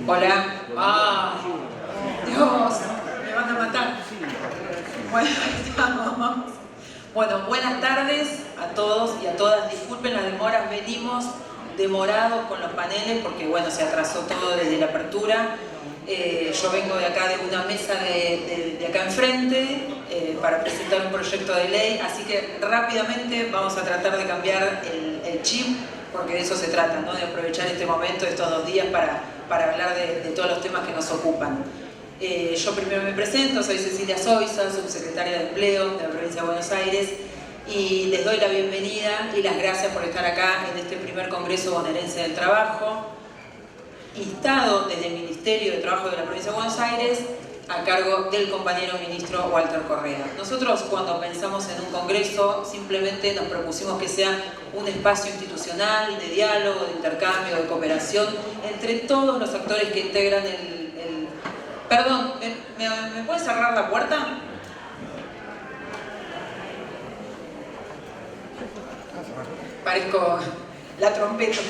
Hola. ¡Ah! Dios, me van a matar. Bueno, estamos. Bueno, buenas tardes a todos y a todas. Disculpen las demoras, venimos demorados con los paneles porque, bueno, se atrasó todo desde la apertura. Yo vengo de acá, de una mesa de acá enfrente, para presentar un proyecto de ley, así que rápidamente vamos a tratar de cambiar el chip, porque de eso se trata, ¿no? De aprovechar este momento, estos 2 días, para hablar de todos los temas que nos ocupan. Yo primero me presento, soy Cecilia Zoisa, subsecretaria de Empleo de la provincia de Buenos Aires, y les doy la bienvenida y las gracias por estar acá en este primer Congreso Bonaerense del Trabajo, instado desde el Ministerio de Trabajo de la provincia de Buenos Aires, a cargo del compañero ministro Walter Correa. Nosotros, cuando pensamos en un congreso, simplemente nos propusimos que sea un espacio institucional de diálogo, de intercambio, de cooperación entre todos los actores que integran Perdón, ¿me puede cerrar la puerta? Parezco la trompeta.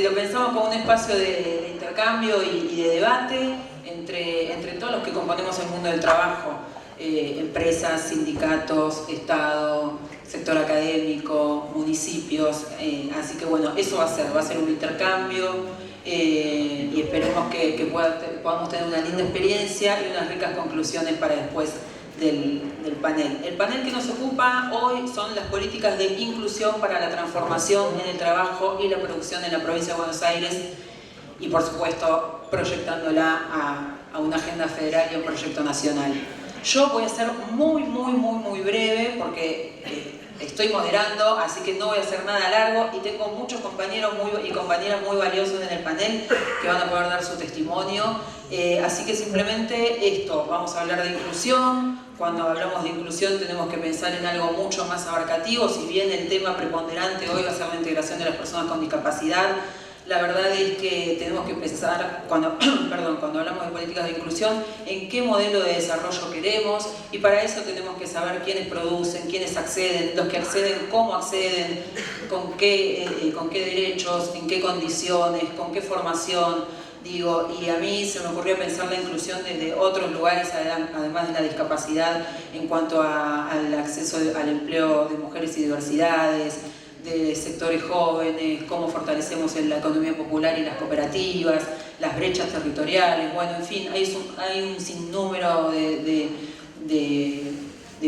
Lo pensamos como un espacio de intercambio y de debate entre todos los que componemos el mundo del trabajo, empresas, sindicatos, Estado, sector académico, municipios, así que bueno, eso va a ser un intercambio y esperemos que podamos tener una linda experiencia y unas ricas conclusiones para después del panel. El panel que nos ocupa hoy son las políticas de inclusión para la transformación en el trabajo y la producción en la provincia de Buenos Aires y, por supuesto, proyectándola a una agenda federal y a un proyecto nacional. Yo voy a ser muy breve porque estoy moderando, así que no voy a hacer nada largo y tengo muchos compañeros y compañeras muy valiosos en el panel que van a poder dar su testimonio. Así que simplemente esto, vamos a hablar de inclusión. Cuando hablamos de inclusión tenemos que pensar en algo mucho más abarcativo, si bien el tema preponderante hoy va a ser la integración de las personas con discapacidad. La verdad es que tenemos que pensar, cuando hablamos de políticas de inclusión, en qué modelo de desarrollo queremos, y para eso tenemos que saber quiénes producen, quiénes acceden, los que acceden, cómo acceden, con qué derechos, en qué condiciones, con qué formación. Y a mí se me ocurrió pensar la inclusión desde otros lugares, además de la discapacidad, en cuanto al acceso al empleo de mujeres y diversidades, de sectores jóvenes, cómo fortalecemos la economía popular y las cooperativas, las brechas territoriales, bueno, en fin, hay un sinnúmero de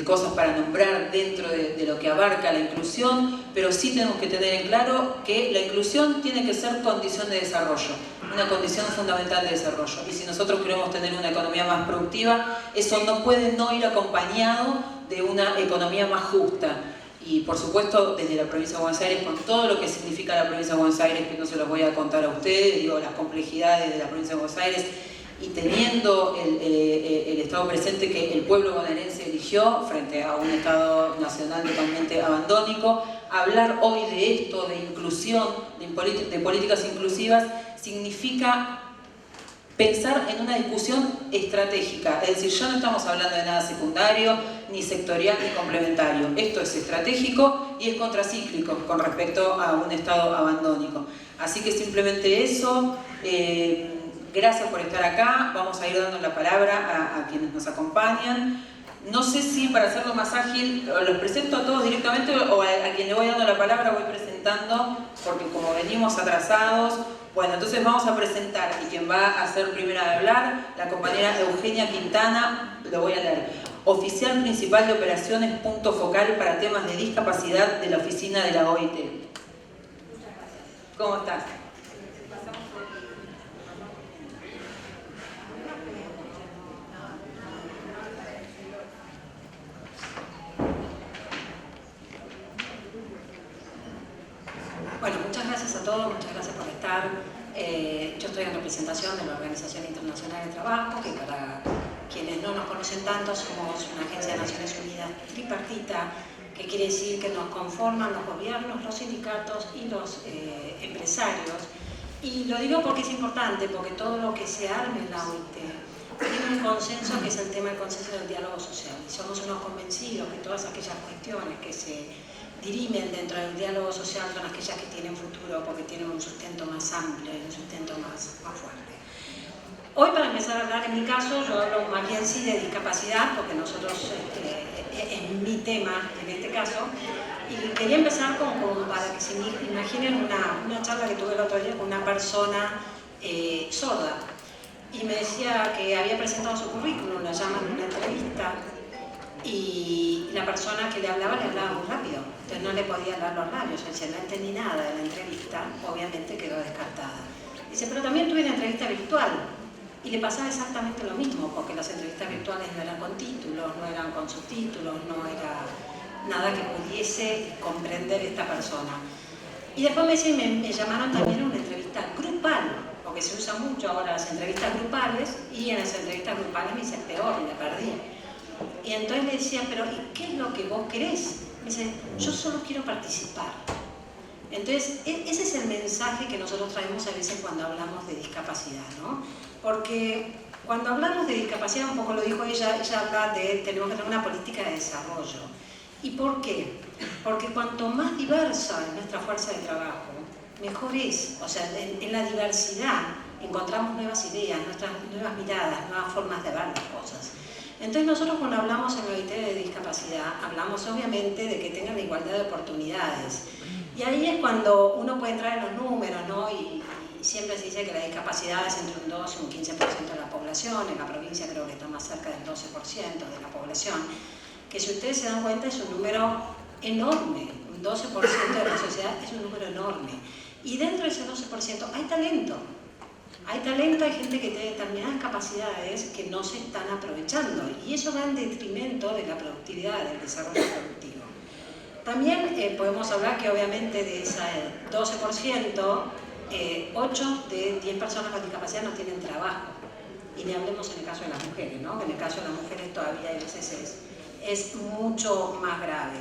cosas para nombrar dentro de lo que abarca la inclusión, pero sí tenemos que tener en claro que la inclusión tiene que ser condición de desarrollo, una condición fundamental de desarrollo, y si nosotros queremos tener una economía más productiva, eso no puede no ir acompañado de una economía más justa. Y por supuesto desde la provincia de Buenos Aires, con todo lo que significa la provincia de Buenos Aires, que no se los voy a contar a ustedes, las complejidades de la provincia de Buenos Aires, y teniendo el Estado presente que el pueblo bonaerense eligió frente a un Estado nacional totalmente abandónico, hablar hoy de esto, de inclusión, de políticas inclusivas, significa pensar en una discusión estratégica, es decir, ya no estamos hablando de nada secundario, ni sectorial, ni complementario. Esto es estratégico y es contracíclico con respecto a un estado abandónico. Así que simplemente eso, gracias por estar acá, vamos a ir dando la palabra a quienes nos acompañan. No sé si para hacerlo más ágil, los presento a todos directamente o a quien le voy dando la palabra voy presentando, porque como venimos atrasados. Bueno, entonces vamos a presentar, y quien va a ser primera de hablar, la compañera Eugenia Quintana, lo voy a leer. Oficial principal de operaciones, punto focal para temas de discapacidad de la oficina de la OIT. ¿Cómo estás? Bueno, muchas gracias a todos, muchas gracias por estar. Yo estoy en representación de la Organización Internacional del Trabajo, que para quienes no nos conocen tanto, somos una agencia de Naciones Unidas tripartita, que quiere decir que nos conforman los gobiernos, los sindicatos y los empresarios. Y lo digo porque es importante, porque todo lo que se arme en la OIT tiene un consenso que es el tema del consenso del diálogo social. Y somos unos convencidos que todas aquellas cuestiones que se dirimen dentro del diálogo social son aquellas que tienen futuro porque tienen un sustento más amplio y un sustento más fuerte. Hoy, para empezar a hablar, en mi caso, yo hablo más bien sí de discapacidad, porque nosotros, es mi tema en este caso, y quería empezar para que se imaginen una charla que tuve el otro día con una persona sorda, y me decía que había presentado su currículum, la llaman en una entrevista, y la persona que le hablaba muy rápido, entonces no le podía hablar los labios, o sea, no entendí nada de la entrevista, obviamente quedó descartada. Dice, pero también tuve una entrevista virtual, y le pasaba exactamente lo mismo, porque las entrevistas virtuales no eran con títulos, no eran con subtítulos, no era nada que pudiese comprender esta persona. Y después me llamaron también a una entrevista grupal, porque se usa mucho ahora las entrevistas grupales, y en las entrevistas grupales me dice, peor, me perdí. Y entonces le decía, pero ¿y qué es lo que vos querés? Me dice, yo solo quiero participar. Entonces, ese es el mensaje que nosotros traemos a veces cuando hablamos de discapacidad, ¿no? Porque cuando hablamos de discapacidad, un poco lo dijo ella habla de tenemos que tener una política de desarrollo. ¿Y por qué? Porque cuanto más diversa es nuestra fuerza de trabajo, mejor es. O sea, en la diversidad encontramos nuevas ideas, nuevas miradas, nuevas formas de ver las cosas. Entonces nosotros cuando hablamos en la OIT de discapacidad, hablamos obviamente de que tengan la igualdad de oportunidades. Y ahí es cuando uno puede entrar en los números, ¿no? Y siempre se dice que la discapacidad es entre un 2 y un 15% de la población, en la provincia creo que está más cerca del 12% de la población, que si ustedes se dan cuenta es un número enorme, un 12% de la sociedad es un número enorme. Y dentro de ese 12% hay talento. Hay talento, hay gente que tiene determinadas capacidades que no se están aprovechando y eso va en detrimento de la productividad, del desarrollo productivo. También podemos hablar que obviamente de ese 12%, 8 de 10 personas con discapacidad no tienen trabajo. Y ni hablemos en el caso de las mujeres, ¿no? Que en el caso de las mujeres todavía a veces es mucho más grave.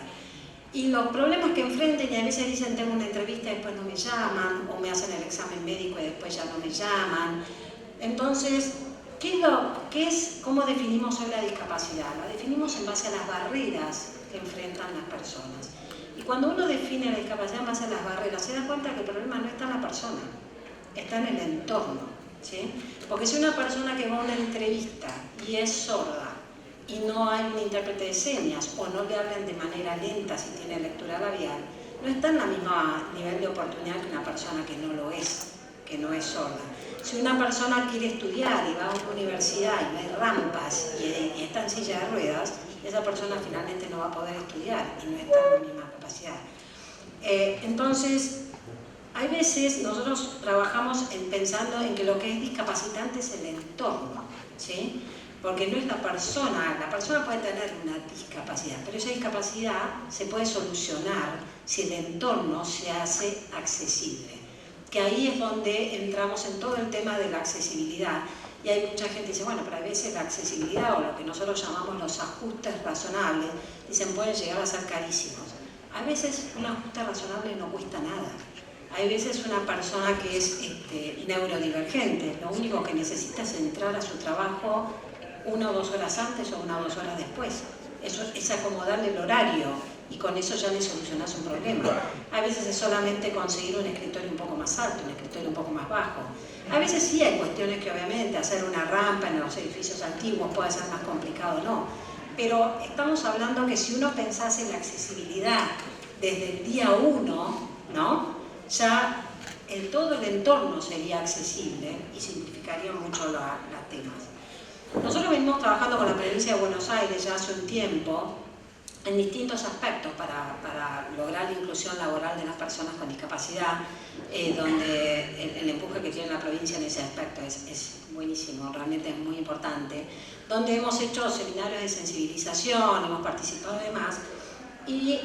Y los problemas que enfrentan, y a veces dicen tengo una entrevista y después no me llaman, o me hacen el examen médico y después ya no me llaman. Entonces, ¿cómo definimos hoy la discapacidad? La definimos en base a las barreras que enfrentan las personas. Y cuando uno define la discapacidad en base a las barreras, se da cuenta que el problema no está en la persona, está en el entorno, ¿sí? Porque si una persona que va a una entrevista y es sorda, y no hay un intérprete de señas o no le hablan de manera lenta si tiene lectura labial, no está en el mismo nivel de oportunidad que una persona que no lo es, que no es sorda. Si una persona quiere estudiar y va a una universidad y no hay rampas y está en silla de ruedas, esa persona finalmente no va a poder estudiar y no está en la misma capacidad. Entonces, hay veces nosotros trabajamos pensando en que lo que es discapacitante es el entorno, ¿sí? Porque no es la persona puede tener una discapacidad, pero esa discapacidad se puede solucionar si el entorno se hace accesible. Que ahí es donde entramos en todo el tema de la accesibilidad. Y hay mucha gente que dice, bueno, pero a veces la accesibilidad o lo que nosotros llamamos los ajustes razonables, dicen, pueden llegar a ser carísimos. A veces un ajuste razonable no cuesta nada. Hay veces una persona que es neurodivergente, lo único que necesita es entrar a su trabajo 1 o 2 horas antes o 1 o 2 horas después. Eso es acomodarle el horario y con eso ya le solucionas un problema. A veces es solamente conseguir un escritorio un poco más alto, un escritorio un poco más bajo. A veces sí hay cuestiones que obviamente hacer una rampa en los edificios antiguos puede ser más complicado, no. Pero estamos hablando que si uno pensase en la accesibilidad desde el día 1, ¿no? Ya todo el entorno sería accesible y simplificaría mucho los temas. Nosotros venimos trabajando con la provincia de Buenos Aires ya hace un tiempo en distintos aspectos para lograr la inclusión laboral de las personas con discapacidad, donde el empuje que tiene la provincia en ese aspecto es buenísimo, realmente es muy importante, donde hemos hecho seminarios de sensibilización, hemos participado y demás, y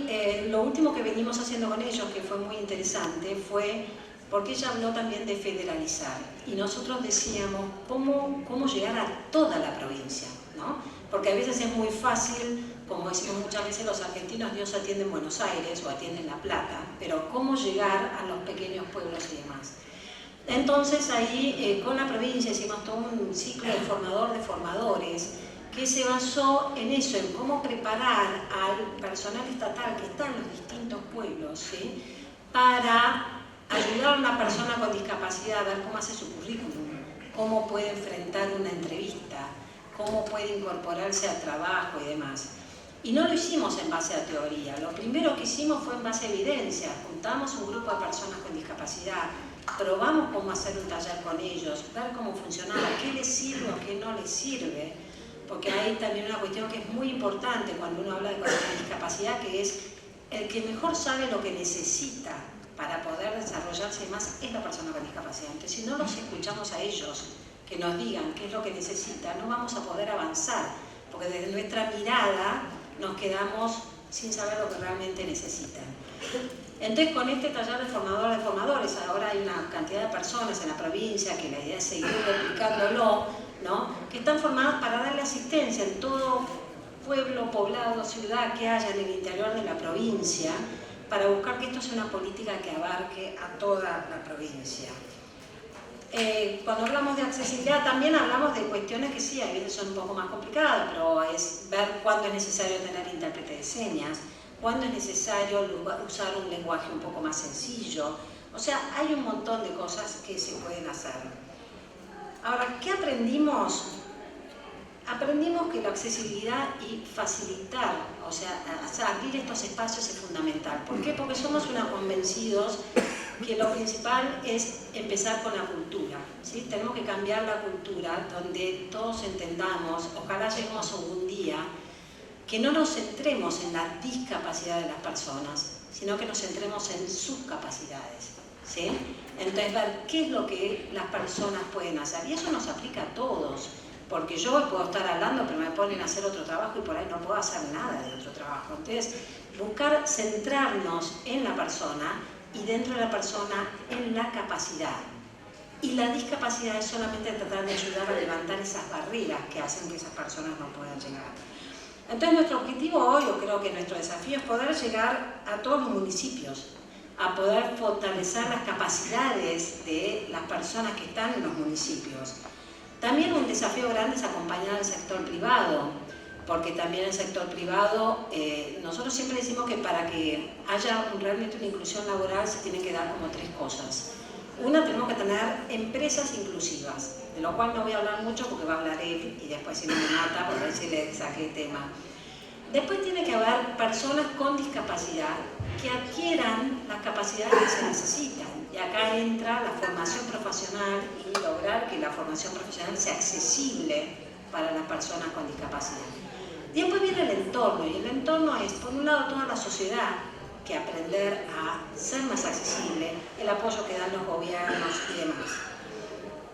lo último que venimos haciendo con ellos, que fue muy interesante, fue porque ella habló también de federalizar y nosotros decíamos cómo llegar a toda la provincia, ¿no? Porque a veces es muy fácil, como decimos muchas veces los argentinos, Dios atiende en Buenos Aires o atiende en La Plata, pero cómo llegar a los pequeños pueblos y demás. Entonces ahí con la provincia hicimos todo un ciclo de formadores que se basó en eso, en cómo preparar al personal estatal que está en los distintos pueblos, ¿sí?, para ayudar a una persona con discapacidad a ver cómo hace su currículum, cómo puede enfrentar una entrevista, cómo puede incorporarse al trabajo y demás. Y no lo hicimos en base a teoría, lo primero que hicimos fue en base a evidencia. Juntamos un grupo de personas con discapacidad, probamos cómo hacer un taller con ellos, ver cómo funcionaba, qué les sirve o qué no les sirve, porque hay también una cuestión que es muy importante cuando uno habla de personas con discapacidad, que es el que mejor sabe lo que necesita para poder desarrollarse más es la persona con discapacidad. Entonces, si no los escuchamos a ellos, que nos digan qué es lo que necesitan, no vamos a poder avanzar, porque desde nuestra mirada nos quedamos sin saber lo que realmente necesitan. Entonces, con este taller de formadores, ahora hay una cantidad de personas en la provincia que la idea es seguir replicándolo, ¿no?, que están formadas para darle asistencia en todo pueblo, poblado, ciudad que haya en el interior de la provincia, para buscar que esto sea una política que abarque a toda la provincia. Cuando hablamos de accesibilidad también hablamos de cuestiones que sí, a veces son un poco más complicadas, pero es ver cuándo es necesario tener intérprete de señas, cuándo es necesario usar un lenguaje un poco más sencillo. O sea, hay un montón de cosas que se pueden hacer. Ahora, ¿qué aprendimos? Aprendimos que la accesibilidad y facilitar, o sea, abrir estos espacios es fundamental. ¿Por qué? Porque somos unos convencidos que lo principal es empezar con la cultura, ¿sí? Tenemos que cambiar la cultura donde todos entendamos, ojalá lleguemos algún día, que no nos centremos en la discapacidad de las personas, sino que nos centremos en sus capacidades, ¿sí? Entonces, ver qué es lo que las personas pueden hacer. Y eso nos aplica a todos, porque yo hoy puedo estar hablando, pero me ponen a hacer otro trabajo y por ahí no puedo hacer nada de otro trabajo. Entonces, buscar centrarnos en la persona y dentro de la persona en la capacidad. Y la discapacidad es solamente tratar de ayudar a levantar esas barreras que hacen que esas personas no puedan llegar. Entonces, nuestro objetivo hoy, yo creo que nuestro desafío es poder llegar a todos los municipios, a poder fortalecer las capacidades de las personas que están en los municipios. También un desafío grande es acompañar al sector privado, porque también el sector privado, nosotros siempre decimos que para que haya realmente una inclusión laboral se tienen que dar como tres cosas. Una, tenemos que tener empresas inclusivas, de lo cual no voy a hablar mucho porque va a hablar él y después si no me mata por si le saqué el tema. Después tiene que haber personas con discapacidad que adquieran las capacidades que se necesitan. Y acá entra la formación profesional y lograr que la formación profesional sea accesible para las personas con discapacidad. Y después viene el entorno, y el entorno es, por un lado, toda la sociedad, que aprender a ser más accesible, el apoyo que dan los gobiernos y demás.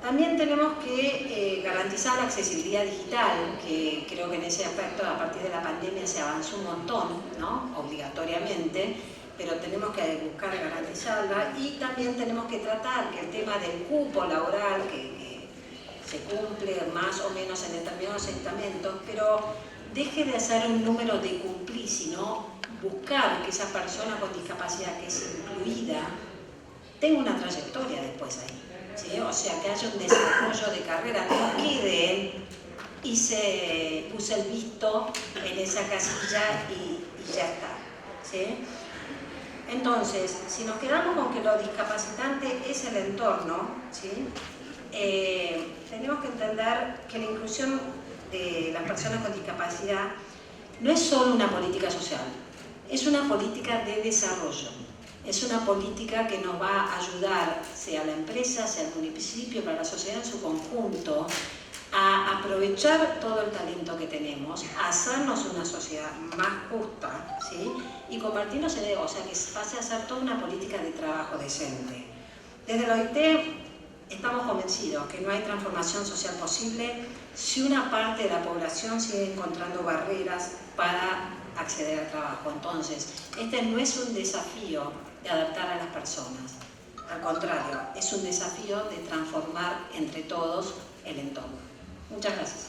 También tenemos que garantizar la accesibilidad digital, que creo que en ese aspecto a partir de la pandemia se avanzó un montón, ¿no?, obligatoriamente, pero tenemos que buscar garantizarla. Y también tenemos que tratar que el tema del cupo laboral, que se cumple más o menos en determinados estamentos, pero deje de hacer un número de cumplir, sino buscar que esa persona con discapacidad que es incluida tenga una trayectoria después ahí, ¿sí? O sea, que haya un desarrollo de carrera, no quede y se puso el visto en esa casilla y ya está, ¿sí? Entonces, si nos quedamos con que lo discapacitante es el entorno, ¿sí?, tenemos que entender que la inclusión de las personas con discapacidad no es solo una política social, es una política de desarrollo, es una política que nos va a ayudar, sea la empresa, sea el municipio, para la sociedad en su conjunto, a aprovechar todo el talento que tenemos, a hacernos una sociedad más justa, ¿sí?, y convertirnos en, o sea, que pase a ser toda una política de trabajo decente. Desde la OIT estamos convencidos que no hay transformación social posible si una parte de la población sigue encontrando barreras para acceder al trabajo. Entonces, este no es un desafío de adaptar a las personas, al contrario, es un desafío de transformar entre todos el entorno. Muchas gracias.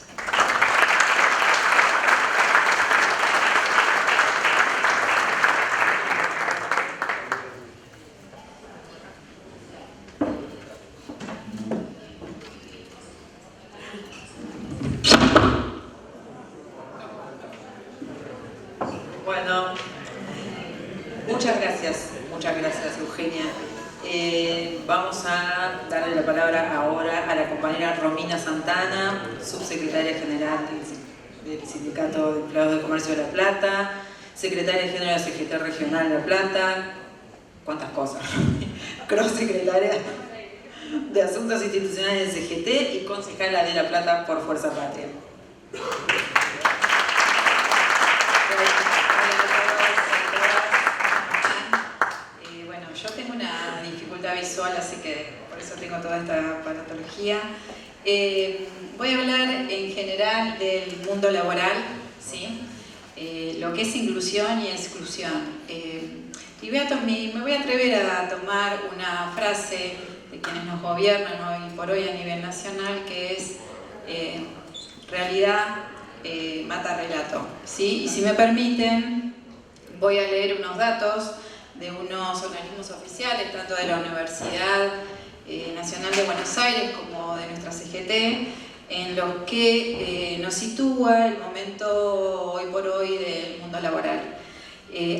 Bueno, muchas gracias Eugenia. Vamos a darle la palabra ahora a la compañera Romina Santana, subsecretaria general del Sindicato de Empleados de Comercio de La Plata, secretaria general de la CGT Regional de La Plata, ¿cuántas cosas? Cross-secretaria de Asuntos Institucionales de CGT y concejala de La Plata por Fuerza Patria. Bueno, yo tengo una dificultad visual, así que por eso tengo toda esta patología. Voy a hablar en general del mundo laboral, ¿sí? Lo que es inclusión y exclusión. Y me voy a atrever a tomar una frase de quienes nos gobiernan hoy por hoy a nivel nacional, que es realidad mata relato, ¿sí? Y si me permiten, voy a leer unos datos de unos organismos oficiales, tanto de la Universidad Nacional de Buenos Aires como de nuestra CGT, en los que nos sitúa el momento hoy por hoy del mundo laboral.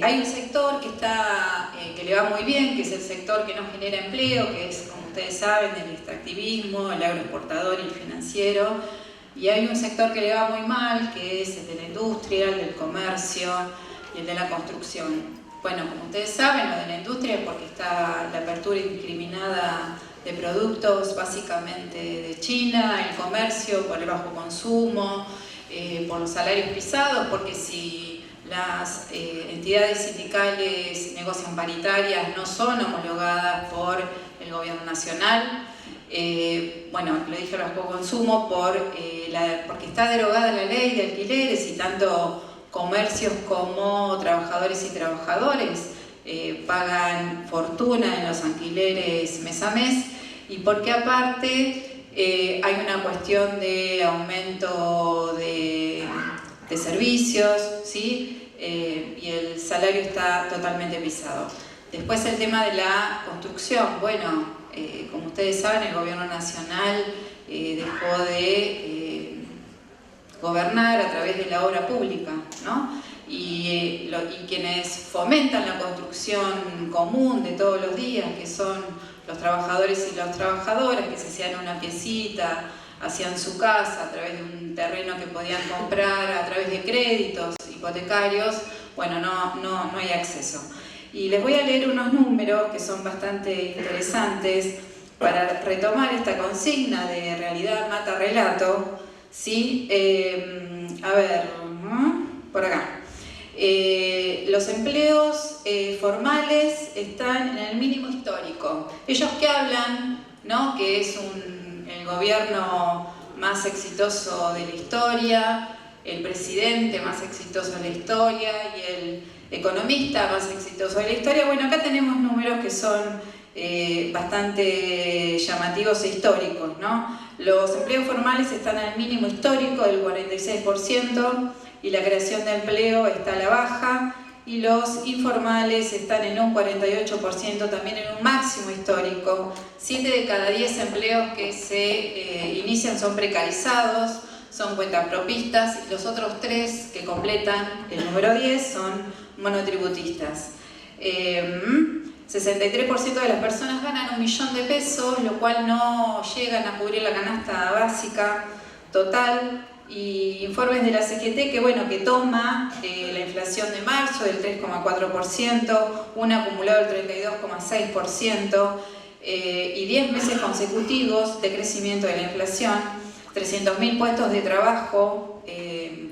Hay un sector que le va muy bien, que es el sector que nos genera empleo, que es, como ustedes saben, el extractivismo, el agroexportador y el financiero. Y hay un sector que le va muy mal, que es el de la industria, el del comercio y el de la construcción. Bueno, como ustedes saben, lo de la industria es porque está la apertura indiscriminada de productos básicamente de China, el comercio por el bajo consumo, por los salarios pisados, porque si las entidades sindicales negocian paritarias no son homologadas por el gobierno nacional. Bueno, lo dije el bajo consumo porque está derogada la ley de alquileres y tanto comercios como trabajadores y trabajadores pagan fortuna en los alquileres mes a mes, y porque aparte hay una cuestión de aumento de servicios, ¿sí? Y el salario está totalmente pisado. Después el tema de la construcción. Bueno, como ustedes saben, el gobierno nacional dejó de gobernar a través de la obra pública, ¿no? Y quienes fomentan la construcción común de todos los días, que son los trabajadores y las trabajadoras, que se hacían una piecita, hacían su casa a través de un terreno que podían comprar a través de créditos hipotecarios, bueno, no hay acceso. Y les voy a leer unos números que son bastante interesantes para retomar esta consigna de realidad mata relato, ¿sí? A ver, por acá. Los empleos formales están en el mínimo histórico. Ellos que hablan, ¿no? Que es el gobierno más exitoso de la historia, el presidente más exitoso de la historia y el economista más exitoso de la historia. Bueno, acá tenemos números que son bastante llamativos e históricos, ¿no? Los empleos formales están al mínimo histórico del 46% y la creación de empleo está a la baja, y los informales están en un 48%, también en un máximo histórico. 7 de cada 10 empleos que se inician son precarizados, son cuentapropistas, y los otros 3 que completan el número 10 son monotributistas. 63% de las personas ganan 1 millón de pesos, lo cual no llegan a cubrir la canasta básica total. Y informes de la CGT que toma la inflación de marzo del 3,4%, un acumulado del 32,6% y 10 meses consecutivos de crecimiento de la inflación, 300.000 puestos de trabajo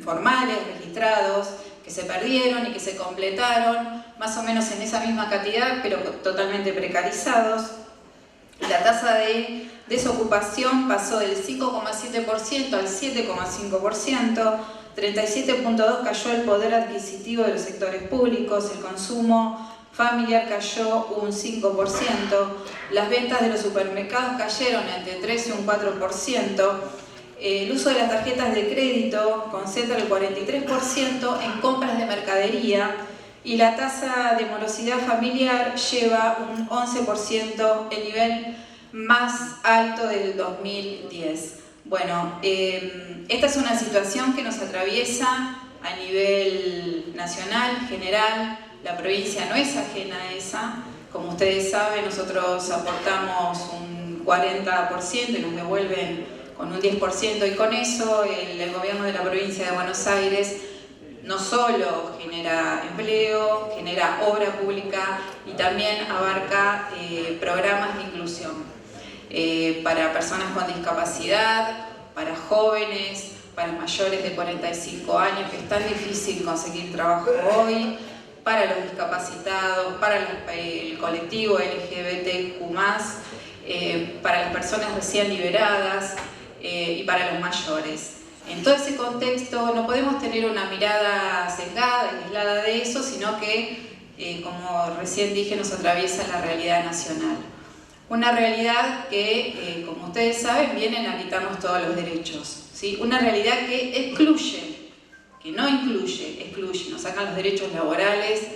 formales registrados que se perdieron y que se completaron más o menos en esa misma cantidad, pero totalmente precarizados. La tasa de desocupación pasó del 5,7% al 7,5%, 37,2% cayó el poder adquisitivo de los sectores públicos, el consumo familiar cayó un 5%, las ventas de los supermercados cayeron entre 3 y un 4%, el uso de las tarjetas de crédito concentra el 43% en compras de mercadería, y la tasa de morosidad familiar lleva un 11%, el nivel más alto del 2010. Bueno, esta es una situación que nos atraviesa a nivel nacional, general. La provincia no es ajena a esa. Como ustedes saben, nosotros aportamos un 40% y nos devuelven con un 10%, y con eso el gobierno de la provincia de Buenos Aires no solo genera empleo, genera obra pública y también abarca programas de inclusión para personas con discapacidad, para jóvenes, para mayores de 45 años, que es tan difícil conseguir trabajo hoy, para los discapacitados, para el colectivo LGBTQ+, para las personas recién liberadas y para los mayores. En todo ese contexto no podemos tener una mirada sesgada y aislada de eso, sino que, como recién dije, nos atraviesa la realidad nacional. Una realidad que, como ustedes saben, vienen a quitarnos todos los derechos, ¿sí? Una realidad que excluye, que no incluye, excluye. Nos sacan los derechos laborales,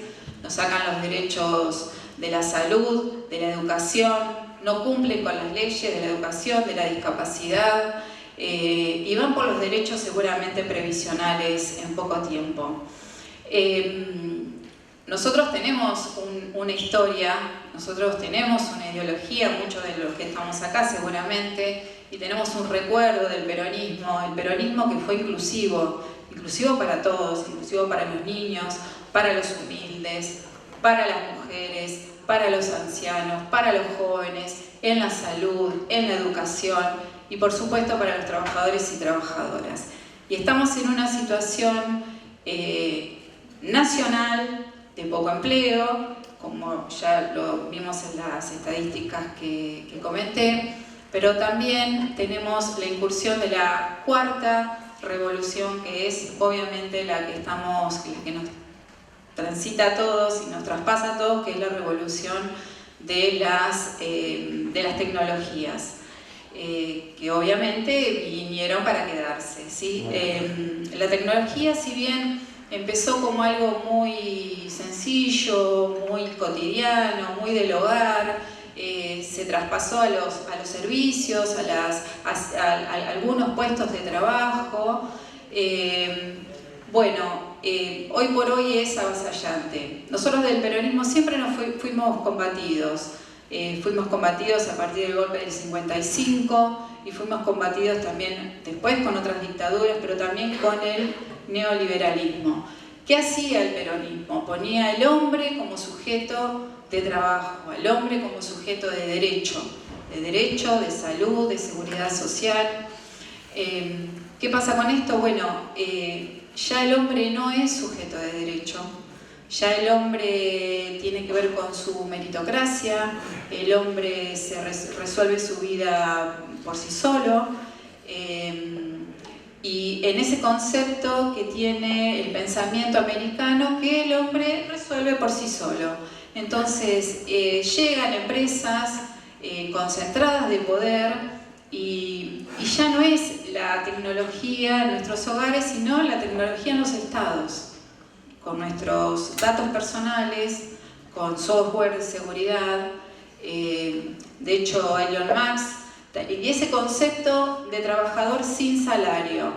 nos sacan los derechos de la salud, de la educación, no cumplen con las leyes de la educación, de la discapacidad, y van por los derechos seguramente previsionales en poco tiempo. Nosotros tenemos una historia, nosotros tenemos una ideología, muchos de los que estamos acá seguramente, y tenemos un recuerdo del peronismo, el peronismo que fue inclusivo para todos, inclusivo para los niños, para los humildes, para las mujeres, para los ancianos, para los jóvenes, en la salud, en la educación y por supuesto para los trabajadores y trabajadoras. Y estamos en una situación nacional de poco empleo, como ya lo vimos en las estadísticas que comenté, pero también tenemos la incursión de la cuarta revolución, que es obviamente la que nos transita a todos y nos traspasa a todos, que es la revolución de las tecnologías, que obviamente vinieron para quedarse, ¿sí? La tecnología, si bien empezó como algo muy sencillo, muy cotidiano, muy del hogar, se traspasó a los servicios, a algunos puestos de trabajo. Hoy por hoy es avasallante. Nosotros del peronismo siempre fuimos combatidos. Fuimos combatidos a partir del golpe del 55 y fuimos combatidos también después con otras dictaduras, pero también con el neoliberalismo. ¿Qué hacía el peronismo? Ponía al hombre como sujeto de trabajo, al hombre como sujeto de derecho, de salud, de seguridad social. ¿Qué pasa con esto? Bueno, ya el hombre no es sujeto de derecho, ya el hombre tiene que ver con su meritocracia, el hombre se resuelve su vida por sí solo, y en ese concepto que tiene el pensamiento americano, que el hombre resuelve por sí solo. Entonces llegan empresas concentradas de poder y ya no es la tecnología en nuestros hogares, sino la tecnología en los estados, con nuestros datos personales, con software de seguridad. De hecho, Elon Musk, y ese concepto de trabajador sin salario.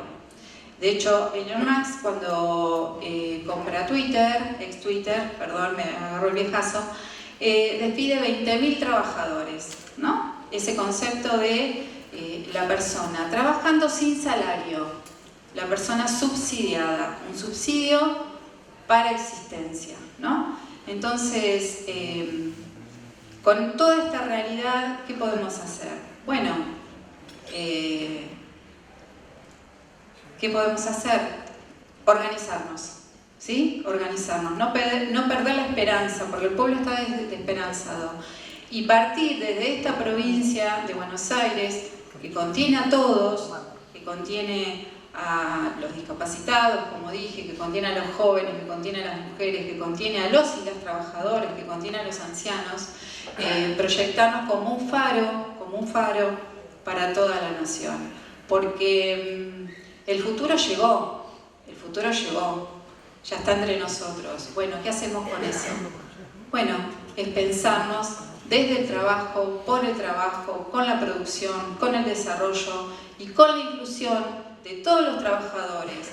De hecho, Elon Musk, cuando compra Twitter, ex-Twitter, perdón, me agarró el viejazo, despide 20.000 trabajadores, ¿no? Ese concepto de la persona trabajando sin salario, la persona subsidiada, un subsidio para existencia, ¿no? Entonces, con toda esta realidad, ¿qué podemos hacer? Bueno, ¿qué podemos hacer? Organizarnos, ¿sí? Organizarnos, no perder la esperanza, porque el pueblo está desesperanzado. Y partir desde esta provincia de Buenos Aires, que contiene a todos, que contiene a los discapacitados, como dije, que contiene a los jóvenes, que contiene a las mujeres, que contiene a los y las trabajadoras, que contiene a los ancianos, proyectarnos como un faro para toda la nación. Porque el futuro llegó, ya está entre nosotros. Bueno, ¿qué hacemos con eso? Bueno, es pensarnos desde el trabajo, por el trabajo, con la producción, con el desarrollo y con la inclusión de todos los trabajadores,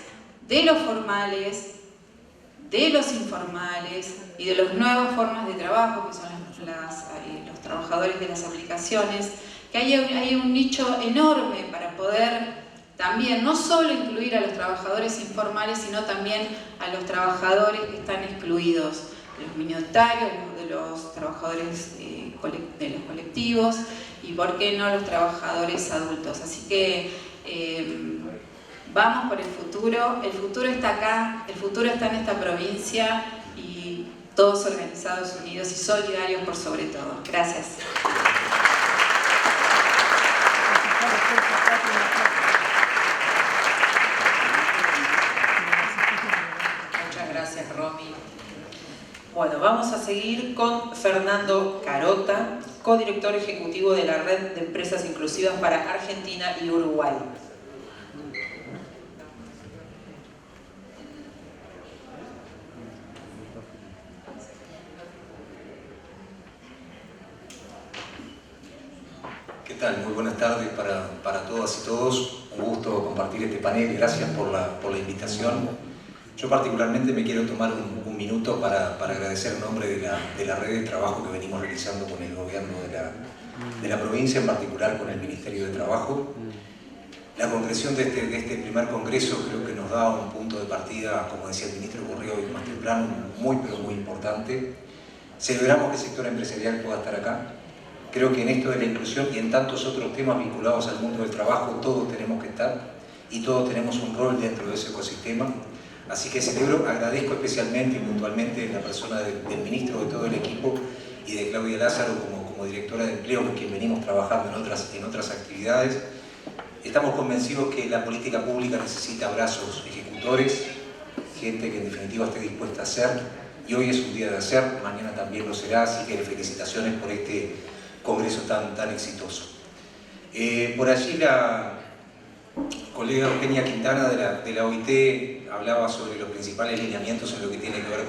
de los formales, de los informales y de las nuevas formas de trabajo, que son los trabajadores de las aplicaciones, que hay un nicho enorme para poder también no solo incluir a los trabajadores informales, sino también a los trabajadores que están excluidos, de los minoritarios, de los trabajadores de los colectivos y, por qué no, los trabajadores adultos. Así que vamos por el futuro está acá, el futuro está en esta provincia y todos organizados, unidos y solidarios por sobre todo. Gracias. Muchas gracias, Romy. Bueno, vamos a seguir con Fernando Carota, codirector ejecutivo de la Red de Empresas Inclusivas para Argentina y Uruguay. ¿Qué tal? Muy buenas tardes para todas y todos. Un gusto compartir este panel. Gracias por la invitación. Yo particularmente me quiero tomar un minuto para agradecer en nombre de la red de trabajo que venimos realizando con el gobierno de la provincia, en particular con el Ministerio de Trabajo. La concreción de este primer congreso creo que nos da un punto de partida, como decía el ministro Correa hoy más temprano, muy pero muy importante. Celebramos que el sector empresarial pueda estar acá. Creo que en esto de la inclusión y en tantos otros temas vinculados al mundo del trabajo, todos tenemos que estar y todos tenemos un rol dentro de ese ecosistema. Así que agradezco especialmente y puntualmente en la persona del ministro, de todo el equipo y de Claudia Lázaro como directora de empleo, con quien venimos trabajando en otras actividades. Estamos convencidos que la política pública necesita brazos ejecutores, gente que en definitiva esté dispuesta a hacer, y hoy es un día de hacer, mañana también lo será, así que felicitaciones por este congreso tan exitoso. Por allí la colega Eugenia Quintana de la OIT hablaba sobre los principales lineamientos en lo que tiene que ver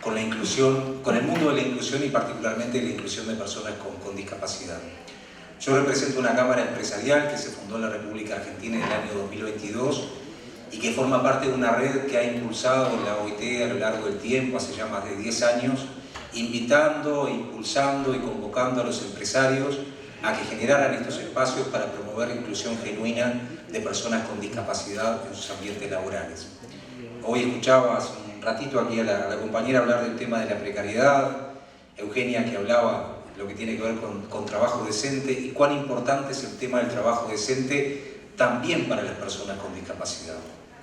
con la inclusión, con el mundo de la inclusión y particularmente la inclusión de personas con discapacidad. Yo represento una cámara empresarial que se fundó en la República Argentina en el año 2022 y que forma parte de una red que ha impulsado la OIT a lo largo del tiempo, hace ya más de 10 años, invitando, impulsando y convocando a los empresarios a que generaran estos espacios para promover la inclusión genuina de personas con discapacidad en sus ambientes laborales. Hoy escuchaba hace un ratito aquí a la compañera hablar del tema de la precariedad, Eugenia que hablaba de lo que tiene que ver con trabajo decente y cuán importante es el tema del trabajo decente también para las personas con discapacidad.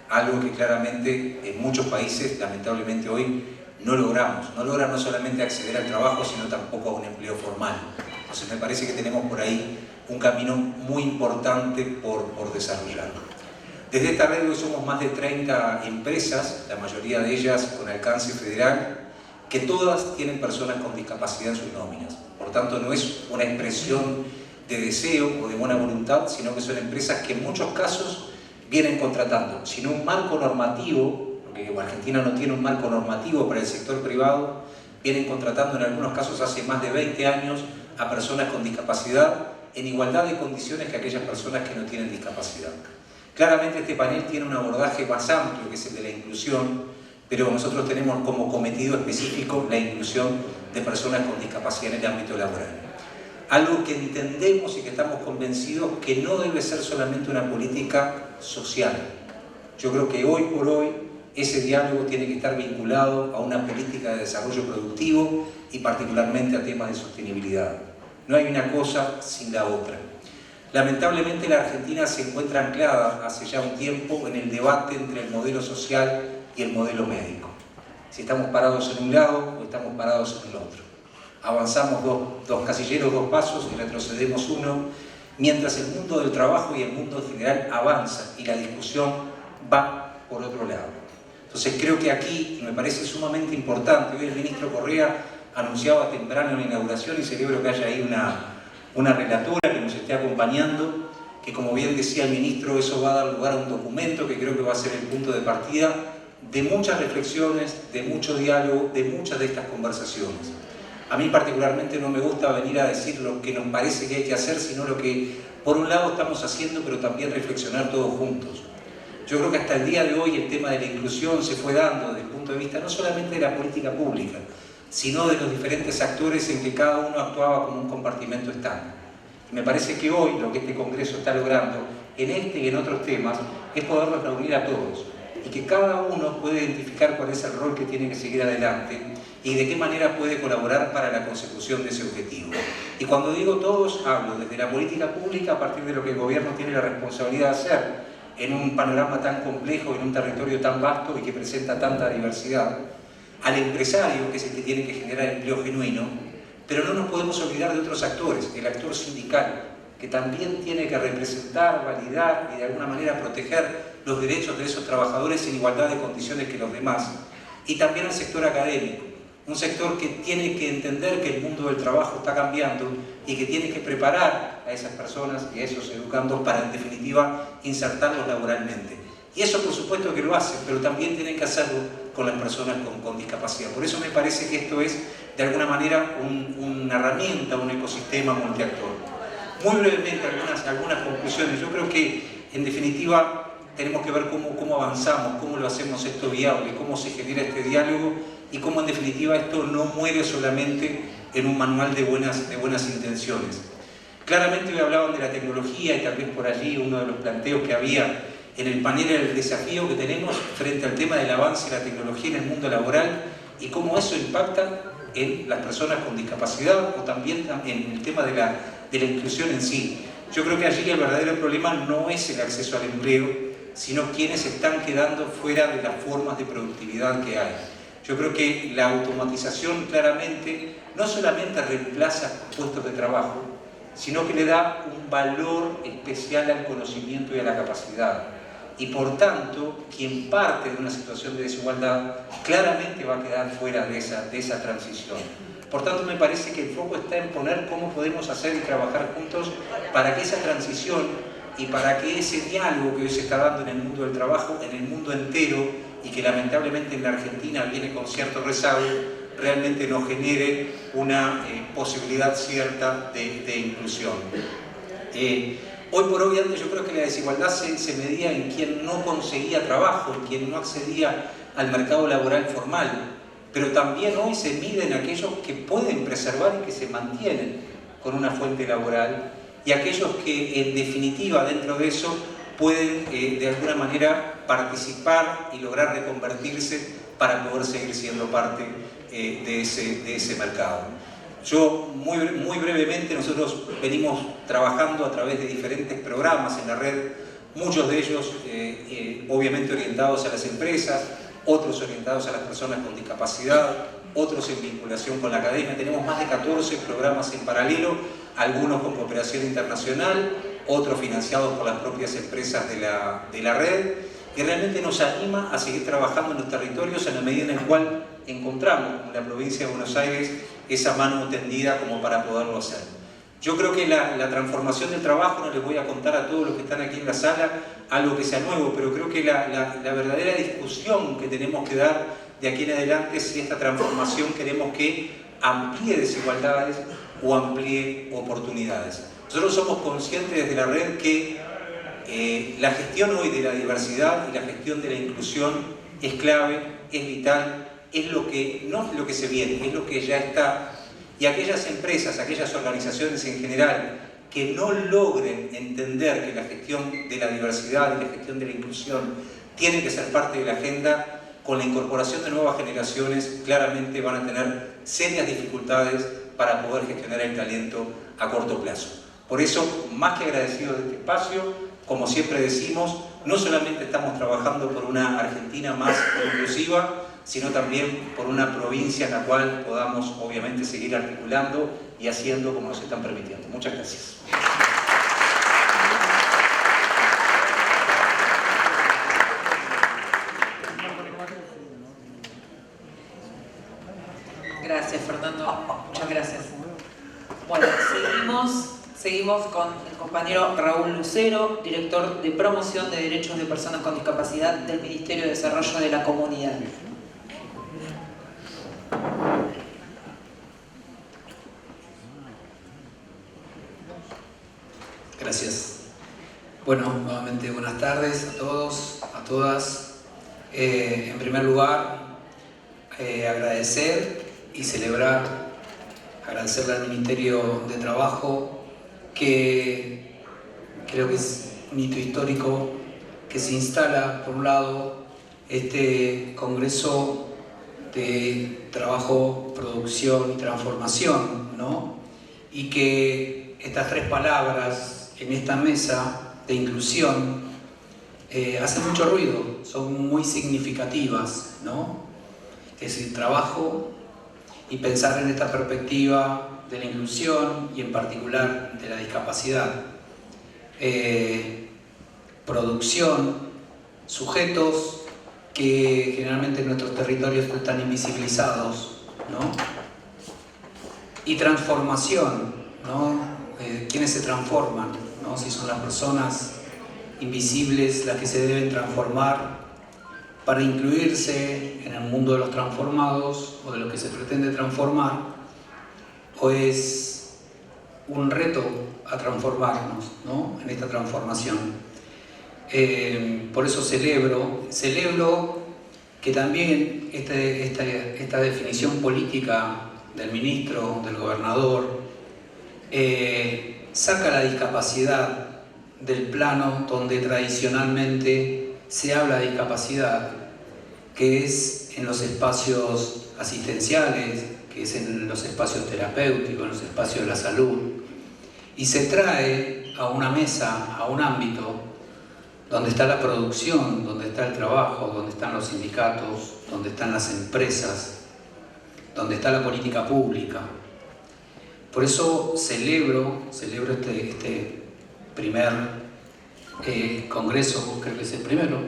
Algo que claramente en muchos países, lamentablemente hoy, no logramos. No logran no solamente acceder al trabajo, sino tampoco a un empleo formal. Entonces me parece que tenemos por ahí un camino muy importante por desarrollar. Desde esta red hoy somos más de 30 empresas, la mayoría de ellas con alcance federal, que todas tienen personas con discapacidad en sus nóminas. Por tanto, no es una expresión de deseo o de buena voluntad, sino que son empresas que en muchos casos vienen contratando sin un marco normativo, porque Argentina no tiene un marco normativo para el sector privado, vienen contratando en algunos casos hace más de 20 años a personas con discapacidad en igualdad de condiciones que aquellas personas que no tienen discapacidad. Claramente este panel tiene un abordaje más amplio, que es el de la inclusión, pero nosotros tenemos como cometido específico la inclusión de personas con discapacidad en el ámbito laboral. Algo que entendemos y que estamos convencidos que no debe ser solamente una política social. Yo creo que hoy por hoy ese diálogo tiene que estar vinculado a una política de desarrollo productivo y particularmente a temas de sostenibilidad. No hay una cosa sin la otra. Lamentablemente la Argentina se encuentra anclada hace ya un tiempo en el debate entre el modelo social y el modelo médico. Si estamos parados en un lado o estamos parados en el otro. Avanzamos dos casilleros, 2 pasos y retrocedemos uno, mientras el mundo del trabajo y el mundo en general avanza y la discusión va por otro lado. Entonces creo que aquí me parece sumamente importante. Hoy el ministro Correa anunciaba temprano en la inauguración y celebro que haya ahí una relatora que nos esté acompañando, que como bien decía el ministro, eso va a dar lugar a un documento que creo que va a ser el punto de partida de muchas reflexiones, de mucho diálogo, de muchas de estas conversaciones. A mí particularmente no me gusta venir a decir lo que nos parece que hay que hacer, sino lo que por un lado estamos haciendo, pero también reflexionar todos juntos. Yo creo que hasta el día de hoy el tema de la inclusión se fue dando desde el punto de vista no solamente de la política pública, sino de los diferentes actores en que cada uno actuaba como un compartimento estándar. Y me parece que hoy lo que este Congreso está logrando, en este y en otros temas, es poderlos reunir a todos y que cada uno pueda identificar cuál es el rol que tiene que seguir adelante y de qué manera puede colaborar para la consecución de ese objetivo. Y cuando digo todos, hablo desde la política pública a partir de lo que el gobierno tiene la responsabilidad de hacer en un panorama tan complejo, en un territorio tan vasto y que presenta tanta diversidad, al empresario, que es el que tiene que generar empleo genuino, pero no nos podemos olvidar de otros actores, el actor sindical, que también tiene que representar, validar y de alguna manera proteger los derechos de esos trabajadores en igualdad de condiciones que los demás, y también el sector académico, un sector que tiene que entender que el mundo del trabajo está cambiando y que tiene que preparar a esas personas y a esos educandos para, en definitiva, insertarlos laboralmente. Y eso, por supuesto, que lo hacen, pero también tienen que hacerlo con las personas con discapacidad. Por eso me parece que esto es, de alguna manera, una herramienta, un ecosistema multiactor. Muy brevemente, algunas conclusiones. Yo creo que, en definitiva, tenemos que ver cómo avanzamos, cómo lo hacemos esto viable, cómo se genera este diálogo y cómo, en definitiva, esto no muere solamente en un manual de buenas intenciones. Claramente hoy hablaban de la tecnología y tal vez por allí uno de los planteos que había en el panel era el desafío que tenemos frente al tema del avance de la tecnología en el mundo laboral y cómo eso impacta en las personas con discapacidad o también en el tema de la inclusión en sí. Yo creo que allí el verdadero problema no es el acceso al empleo, sino quienes están quedando fuera de las formas de productividad que hay. Yo creo que la automatización claramente no solamente reemplaza puestos de trabajo, sino que le da un valor especial al conocimiento y a la capacidad. Y por tanto, quien parte de una situación de desigualdad claramente va a quedar fuera de esa transición. Por tanto, me parece que el foco está en poner cómo podemos hacer y trabajar juntos para que esa transición y para que ese diálogo que hoy se está dando en el mundo del trabajo, en el mundo entero, y que lamentablemente en la Argentina viene con cierto rezago, realmente nos genere una posibilidad cierta de inclusión. Hoy por hoy, antes yo creo que la desigualdad se medía en quien no conseguía trabajo, en quien no accedía al mercado laboral formal, pero también hoy se mide en aquellos que pueden preservar y que se mantienen con una fuente laboral y aquellos que en definitiva dentro de eso pueden de alguna manera participar y lograr reconvertirse para poder seguir siendo parte de ese mercado. Yo muy brevemente, nosotros venimos trabajando a través de diferentes programas en la red, muchos de ellos obviamente orientados a las empresas, otros orientados a las personas con discapacidad, otros en vinculación con la academia. Tenemos más de 14 programas en paralelo, algunos con cooperación internacional, otros financiados por las propias empresas de la red, que realmente nos anima a seguir trabajando en los territorios en la medida en la cual encontramos en la provincia de Buenos Aires esa mano tendida como para poderlo hacer. Yo creo que la transformación del trabajo, no les voy a contar a todos los que están aquí en la sala algo que sea nuevo, pero creo que la verdadera discusión que tenemos que dar de aquí en adelante es si esta transformación queremos que amplíe desigualdades o amplíe oportunidades. Nosotros somos conscientes desde la red que la gestión hoy de la diversidad y la gestión de la inclusión es clave, es vital, no es lo que se viene, es lo que ya está. Y aquellas empresas, aquellas organizaciones en general que no logren entender que la gestión de la diversidad y la gestión de la inclusión tiene que ser parte de la agenda, con la incorporación de nuevas generaciones claramente van a tener serias dificultades para poder gestionar el talento a corto plazo. Por eso, más que agradecidos de este espacio, como siempre decimos, no solamente estamos trabajando por una Argentina más inclusiva, sino también por una provincia en la cual podamos obviamente seguir articulando y haciendo como nos están permitiendo. Muchas gracias. Gracias, Fernando. Muchas gracias. Bueno, seguimos con el compañero Raúl Lucero, director de Promoción de Derechos de Personas con Discapacidad del Ministerio de Desarrollo de la Comunidad. Gracias. Bueno, nuevamente buenas tardes a todos, a todas. En primer lugar, agradecer y celebrar, agradecerle al Ministerio de Trabajo, que creo que es un hito histórico que se instala, por un lado, este Congreso de Trabajo, Producción y Transformación, ¿no? Y que estas tres palabras en esta mesa de inclusión hacen mucho ruido, son muy significativas, ¿no? Es decir, trabajo y pensar en esta perspectiva de la inclusión y en particular de la discapacidad. Producción, sujetos que generalmente en nuestros territorios están invisibilizados, ¿no? Y transformación, ¿no? ¿Quiénes se transforman? ¿No? Si son las personas invisibles las que se deben transformar para incluirse en el mundo de los transformados o de lo que se pretende transformar, o es un reto a transformarnos, ¿no? En esta transformación. Por eso celebro que también esta definición política del ministro, del gobernador, saca la discapacidad del plano donde tradicionalmente se habla de discapacidad, que es en los espacios asistenciales, que es en los espacios terapéuticos, en los espacios de la salud, y se trae a una mesa, a un ámbito donde está la producción, donde está el trabajo, donde están los sindicatos, donde están las empresas, donde está la política pública. Por eso celebro este primer congreso, creo que es el primero,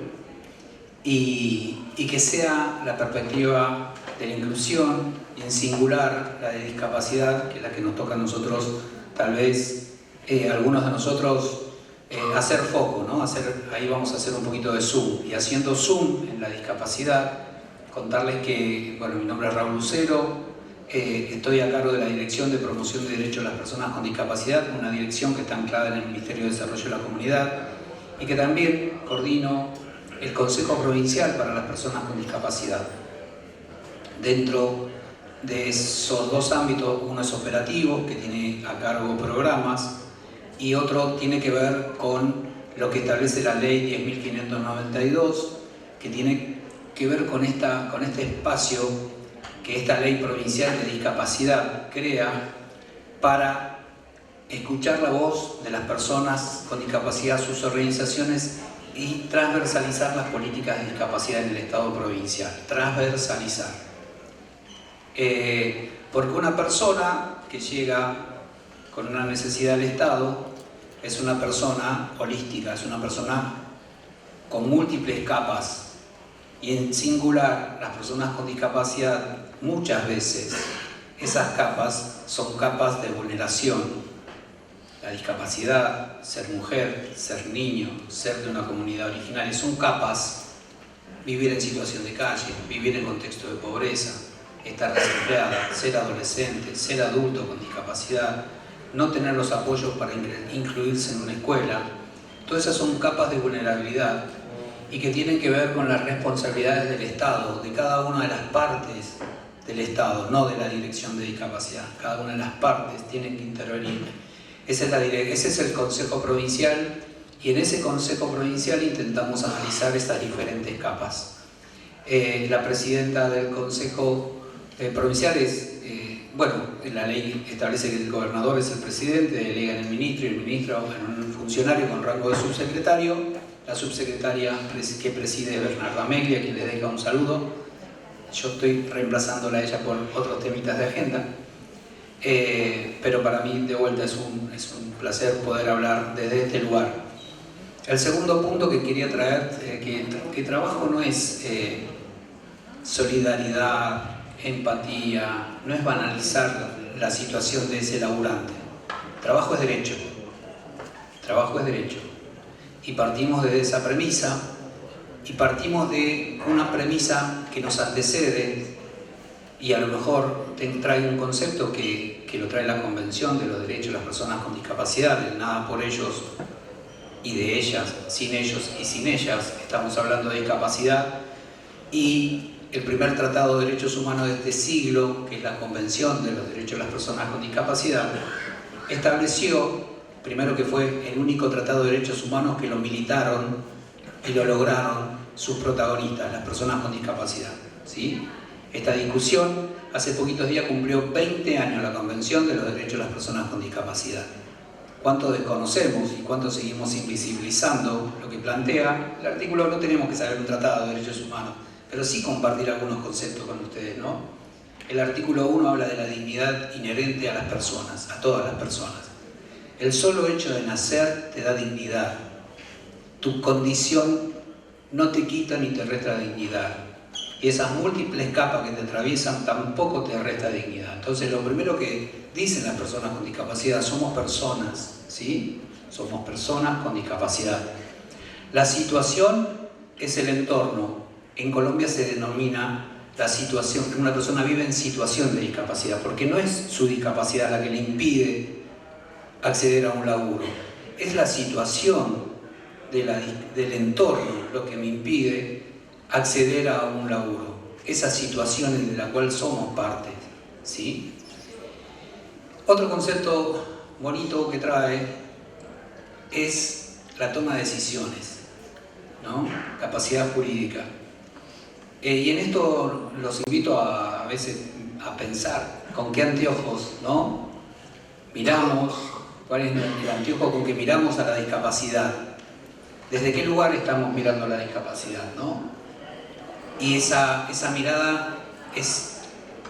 y que sea la perspectiva de la inclusión y en singular la de discapacidad, que es la que nos toca a nosotros, tal vez algunos de nosotros hacer foco, ¿no? Ahí vamos a hacer un poquito de zoom, y haciendo zoom en la discapacidad, contarles que, bueno, mi nombre es Raúl Lucero, estoy a cargo de la Dirección de Promoción de Derechos de las Personas con Discapacidad, una dirección que está anclada en el Ministerio de Desarrollo de la Comunidad, y que también coordino el Consejo Provincial para las Personas con Discapacidad. Dentro de esos dos ámbitos, uno es operativo, que tiene a cargo programas, y otro tiene que ver con lo que establece la Ley 10.592, que tiene que ver con este espacio que esta Ley Provincial de Discapacidad crea para escuchar la voz de las personas con discapacidad, sus organizaciones, y transversalizar las políticas de discapacidad en el Estado provincial. Transversalizar. Porque una persona que llega con una necesidad del Estado es una persona holística, es una persona con múltiples capas, y en singular las personas con discapacidad muchas veces esas capas son capas de vulneración. La discapacidad, ser mujer, ser niño, ser de una comunidad originaria, son capas. Vivir en situación de calle, vivir en contexto de pobreza, estar desempleada, ser adolescente, ser adulto con discapacidad, no tener los apoyos para incluirse en una escuela. Todas esas son capas de vulnerabilidad y que tienen que ver con las responsabilidades del Estado, de cada una de las partes del Estado, no de la Dirección de Discapacidad. Cada una de las partes tienen que intervenir. Ese es el Consejo Provincial, y en ese Consejo Provincial intentamos analizar estas diferentes capas. La presidenta del Consejo Provincial es, la ley establece que el gobernador es el presidente, delega en el ministro, y el ministro en un funcionario con rango de subsecretario. La subsecretaria que preside es Bernarda Meglia, a quien le dedica un saludo. Yo estoy reemplazándola a ella por otros temitas de agenda. Pero para mí, de vuelta, es un placer poder hablar desde este lugar. El segundo punto que quería traer, que trabajo no es solidaridad, empatía, no es banalizar la situación de ese laburante. Trabajo es derecho. Trabajo es derecho. Y partimos de esa premisa, y partimos de una premisa que nos antecede, y a lo mejor trae un concepto que lo trae la Convención de los Derechos de las Personas con Discapacidad, el nada por ellos y de ellas, sin ellos y sin ellas, estamos hablando de discapacidad, y el primer tratado de derechos humanos de este siglo, que es la Convención de los Derechos de las Personas con Discapacidad, estableció, primero, que fue el único tratado de derechos humanos que lo militaron y lo lograron sus protagonistas, las personas con discapacidad, ¿sí? Esta discusión, hace poquitos días cumplió 20 años la Convención de los Derechos de las Personas con Discapacidad. ¿Cuánto desconocemos y cuánto seguimos invisibilizando lo que plantea el artículo? No tenemos que saber un tratado de derechos humanos, pero sí compartir algunos conceptos con ustedes, ¿no? El artículo 1 habla de la dignidad inherente a las personas, a todas las personas. El solo hecho de nacer te da dignidad. Tu condición no te quita ni te resta dignidad. Y esas múltiples capas que te atraviesan tampoco te resta dignidad. Entonces, lo primero que dicen las personas con discapacidad, somos personas, ¿sí? Somos personas con discapacidad. La situación es el entorno. En Colombia se denomina la situación, que una persona vive en situación de discapacidad, porque no es su discapacidad la que le impide acceder a un laburo, es la situación del entorno lo que me impide acceder a un laburo, esas situaciones de la cual somos parte, ¿sí? Otro concepto bonito que trae es la toma de decisiones, ¿no? Capacidad jurídica. Y en esto los invito a veces a pensar con qué anteojos, ¿no? Miramos, cuál es el anteojo con que miramos a la discapacidad. ¿Desde qué lugar estamos mirando a la discapacidad, no? Y esa mirada es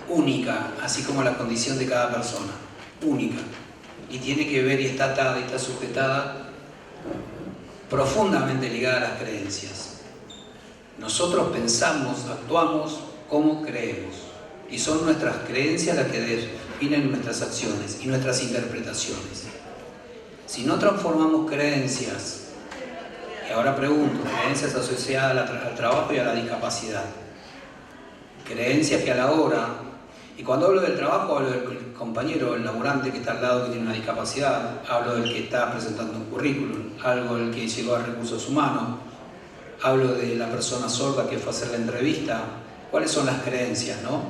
única, así como la condición de cada persona, única. Y tiene que ver y está atada y está sujetada, profundamente ligada a las creencias. Nosotros pensamos, actuamos como creemos. Y son nuestras creencias las que definen nuestras acciones y nuestras interpretaciones. Si no transformamos creencias, y ahora pregunto, creencias asociadas al trabajo y a la discapacidad, creencias que a la hora, y cuando hablo del trabajo hablo del compañero, el laburante que está al lado que tiene una discapacidad, hablo del que está presentando un currículum, hablo del que llegó a recursos humanos, hablo de la persona sorda que fue a hacer la entrevista. ¿Cuáles son las creencias, no?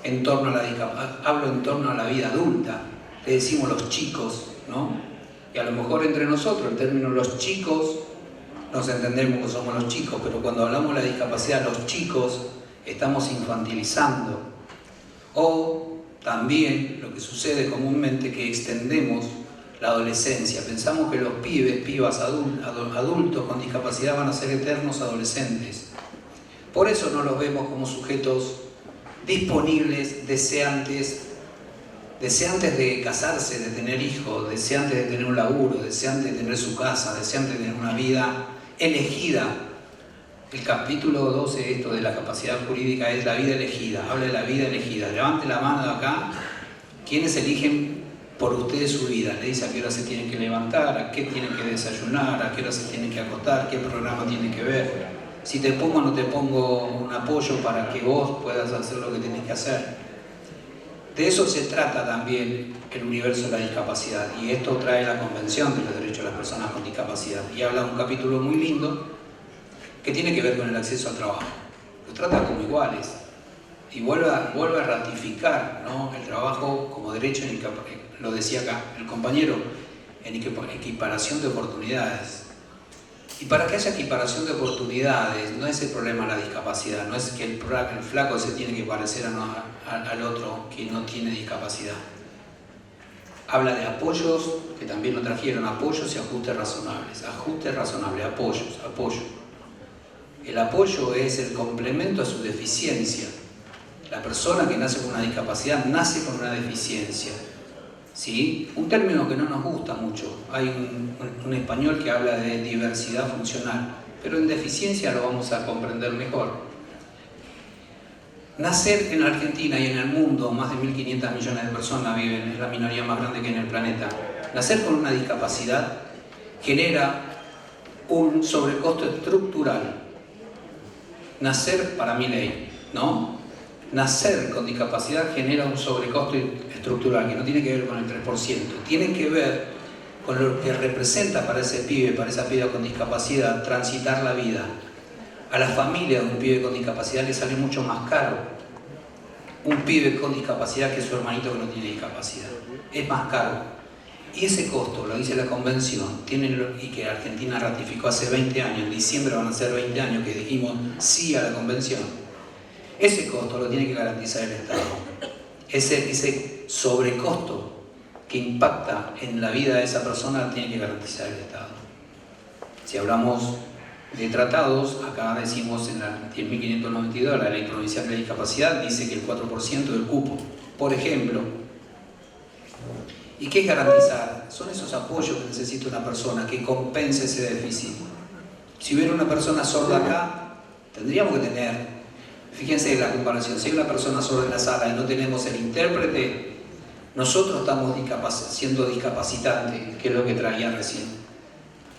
En torno a la discapacidad, hablo en torno a la vida adulta, le decimos los chicos, ¿no? Y a lo mejor entre nosotros el término los chicos, nos entendemos que somos los chicos, pero cuando hablamos de la discapacidad, los chicos, estamos infantilizando. O también lo que sucede comúnmente, que extendemos la adolescencia. Pensamos que los pibes, pibas, adultos con discapacidad van a ser eternos adolescentes. Por eso no los vemos como sujetos disponibles, deseantes de casarse, de tener hijos, deseantes de tener un laburo, deseantes de tener su casa, deseantes de tener una vida elegida. El capítulo 12 esto de la capacidad jurídica es la vida elegida, habla de la vida elegida. Levante la mano de acá, ¿quiénes eligen por ustedes su vida? Le dice a qué hora se tienen que levantar, a qué tienen que desayunar, a qué hora se tienen que acostar, qué programa tienen que ver. Si te pongo o no te pongo un apoyo para que vos puedas hacer lo que tenés que hacer. De eso se trata también el universo de la discapacidad, y esto trae la Convención de los Derechos de las Personas con Discapacidad, y habla de un capítulo muy lindo que tiene que ver con el acceso al trabajo. Los trata como iguales y vuelve a ratificar, ¿no?, el trabajo como derecho, lo decía acá el compañero, en equiparación de oportunidades. Y para que haya equiparación de oportunidades, no es el problema la discapacidad, no es que el flaco se tiene que parecer al otro que no tiene discapacidad. Habla de apoyos, que también lo trajeron, apoyos y ajustes razonables. Ajustes razonables, apoyo. El apoyo es el complemento a su deficiencia. La persona que nace con una discapacidad nace con una deficiencia, ¿sí? Un término que no nos gusta mucho. Hay un español que habla de diversidad funcional, pero en deficiencia lo vamos a comprender mejor. Nacer en Argentina y en el mundo, más de 1.500 millones de personas viven, es la minoría más grande que en el planeta. Nacer con una discapacidad genera un sobrecosto estructural. Nacer, para mi ley, ¿no? Nacer con discapacidad genera un sobrecosto estructural que no tiene que ver con el 3%, tiene que ver con lo que representa para ese pibe, para esa piba con discapacidad, transitar la vida. A la familia de un pibe con discapacidad le sale mucho más caro un pibe con discapacidad que su hermanito que no tiene discapacidad. Es más caro. Y ese costo, lo dice la Convención, y que Argentina ratificó hace 20 años, en diciembre van a ser 20 años que dijimos sí a la Convención, ese costo lo tiene que garantizar el Estado. Ese sobrecosto que impacta en la vida de esa persona lo tiene que garantizar el Estado. Si hablamos de tratados, acá decimos en la 10.592, la Ley Provincial de Discapacidad, dice que el 4% del cupo, por ejemplo. ¿Y qué es garantizar? Son esos apoyos que necesita una persona que compense ese déficit. Si hubiera una persona sorda acá, tendríamos que tener, fíjense la comparación, si hay una persona sorda en la sala y no tenemos el intérprete, nosotros estamos siendo discapacitantes, que es lo que traía recién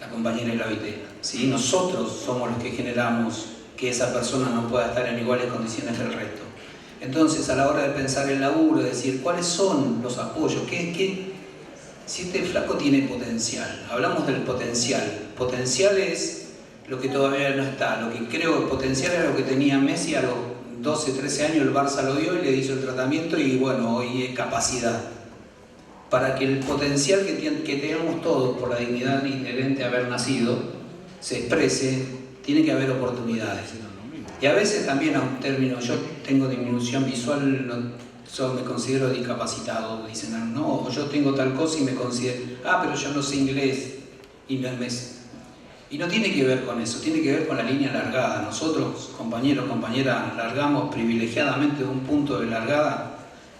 la compañera de la vitela, ¿sí? Nosotros somos los que generamos que esa persona no pueda estar en iguales condiciones que el resto. Entonces, a la hora de pensar el laburo, decir cuáles son los apoyos, si este flaco tiene potencial, hablamos del potencial. Potencial es lo que todavía no está, lo que creo que potencial era lo que tenía Messi a los 12, 13 años, el Barça lo dio y le hizo el tratamiento y bueno, hoy es capacidad. Para que el potencial que tenemos todos por la dignidad inherente a haber nacido se exprese, tiene que haber oportunidades. Y a veces también a un término, yo tengo disminución visual, me considero discapacitado, dicen, no, yo tengo tal cosa y me considero, pero yo no sé inglés, y no tiene que ver con eso, tiene que ver con la línea largada. Nosotros, compañeros, compañeras, largamos privilegiadamente de un punto de largada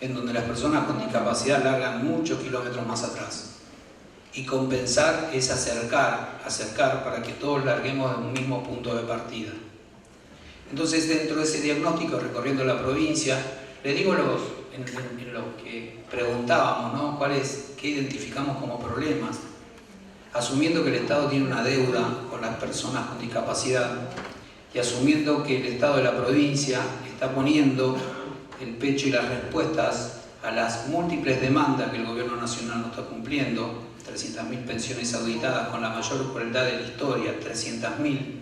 en donde las personas con discapacidad largan muchos kilómetros más atrás. Y compensar es acercar para que todos larguemos de un mismo punto de partida. Entonces, dentro de ese diagnóstico, recorriendo la provincia, le digo en lo que preguntábamos, ¿no? ¿Qué identificamos como problemas? Asumiendo que el Estado tiene una deuda con las personas con discapacidad y asumiendo que el Estado de la provincia está poniendo el pecho y las respuestas a las múltiples demandas que el gobierno nacional no está cumpliendo, 300.000 pensiones auditadas con la mayor crueldad de la historia, 300.000,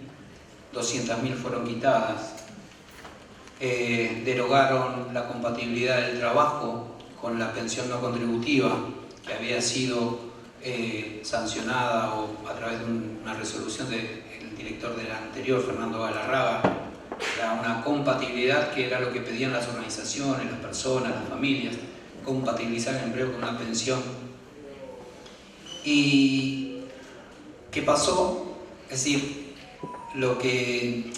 200.000 fueron quitadas, derogaron la compatibilidad del trabajo con la pensión no contributiva que había sido sancionada o a través de una resolución del director de la anterior, Fernando Galarraga. Era una compatibilidad que era lo que pedían las organizaciones, las personas, las familias, compatibilizar el empleo con una pensión. ¿Y qué pasó? Es decir, lo que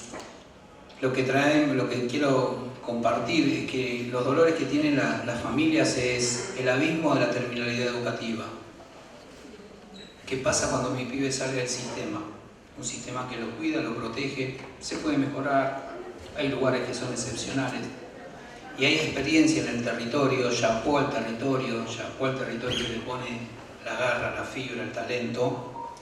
quiero compartir es que los dolores que tienen las familias es el abismo de la terminalidad educativa. ¿Qué pasa cuando mi pibe sale del sistema? Un sistema que lo cuida, lo protege, se puede mejorar, hay lugares que son excepcionales y hay experiencia en el territorio, chapó al territorio que le pone la garra, la fibra, el talento,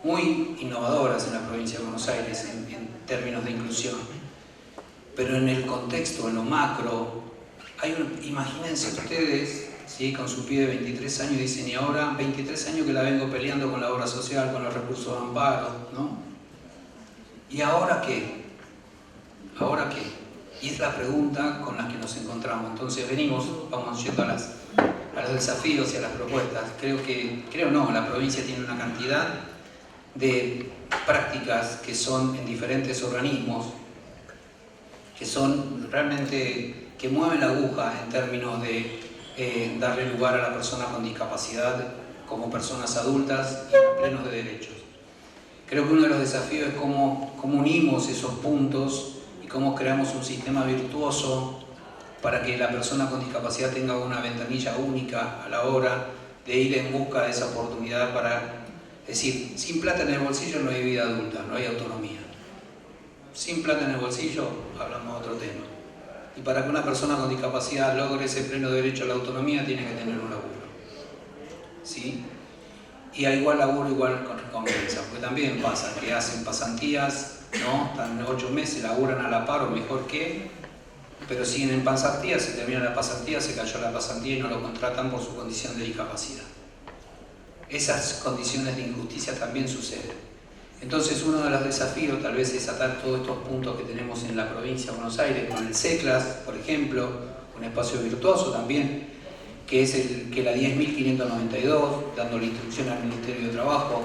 muy innovadoras en la provincia de Buenos Aires en términos de inclusión. Pero en el contexto, en lo macro, imagínense ustedes, ¿sí? Con su pibe de 23 años dicen, y ahora 23 años que la vengo peleando con la obra social, con los recursos de amparo, ¿no? ¿Y ahora qué? ¿Ahora qué? Y es la pregunta con la que nos encontramos. Entonces vamos yendo a los desafíos y a las propuestas. La provincia tiene una cantidad de prácticas que son en diferentes organismos, que son realmente, que mueven la aguja en términos de darle lugar a la persona con discapacidad como personas adultas y plenos de derechos. Creo que uno de los desafíos es cómo unimos esos puntos y cómo creamos un sistema virtuoso para que la persona con discapacidad tenga una ventanilla única a la hora de ir en busca de esa oportunidad es decir, sin plata en el bolsillo no hay vida adulta, no hay autonomía. Sin plata en el bolsillo hablamos de otro tema. Y para que una persona con discapacidad logre ese pleno derecho a la autonomía tiene que tener un laburo. ¿Sí? Y a igual laburo, igual con recompensa, porque también pasa que hacen pasantías, ¿no? Están 8 meses, laburan a la par o mejor que, pero siguen en pasantía, se termina la pasantía, se cayó la pasantía y no lo contratan por su condición de discapacidad. esas condiciones de injusticia también suceden. Entonces uno de los desafíos tal vez es atar todos estos puntos que tenemos en la provincia de Buenos Aires, con el CECLAS, por ejemplo, un espacio virtuoso también, que es el que la 10.592, dando la instrucción al Ministerio de Trabajo,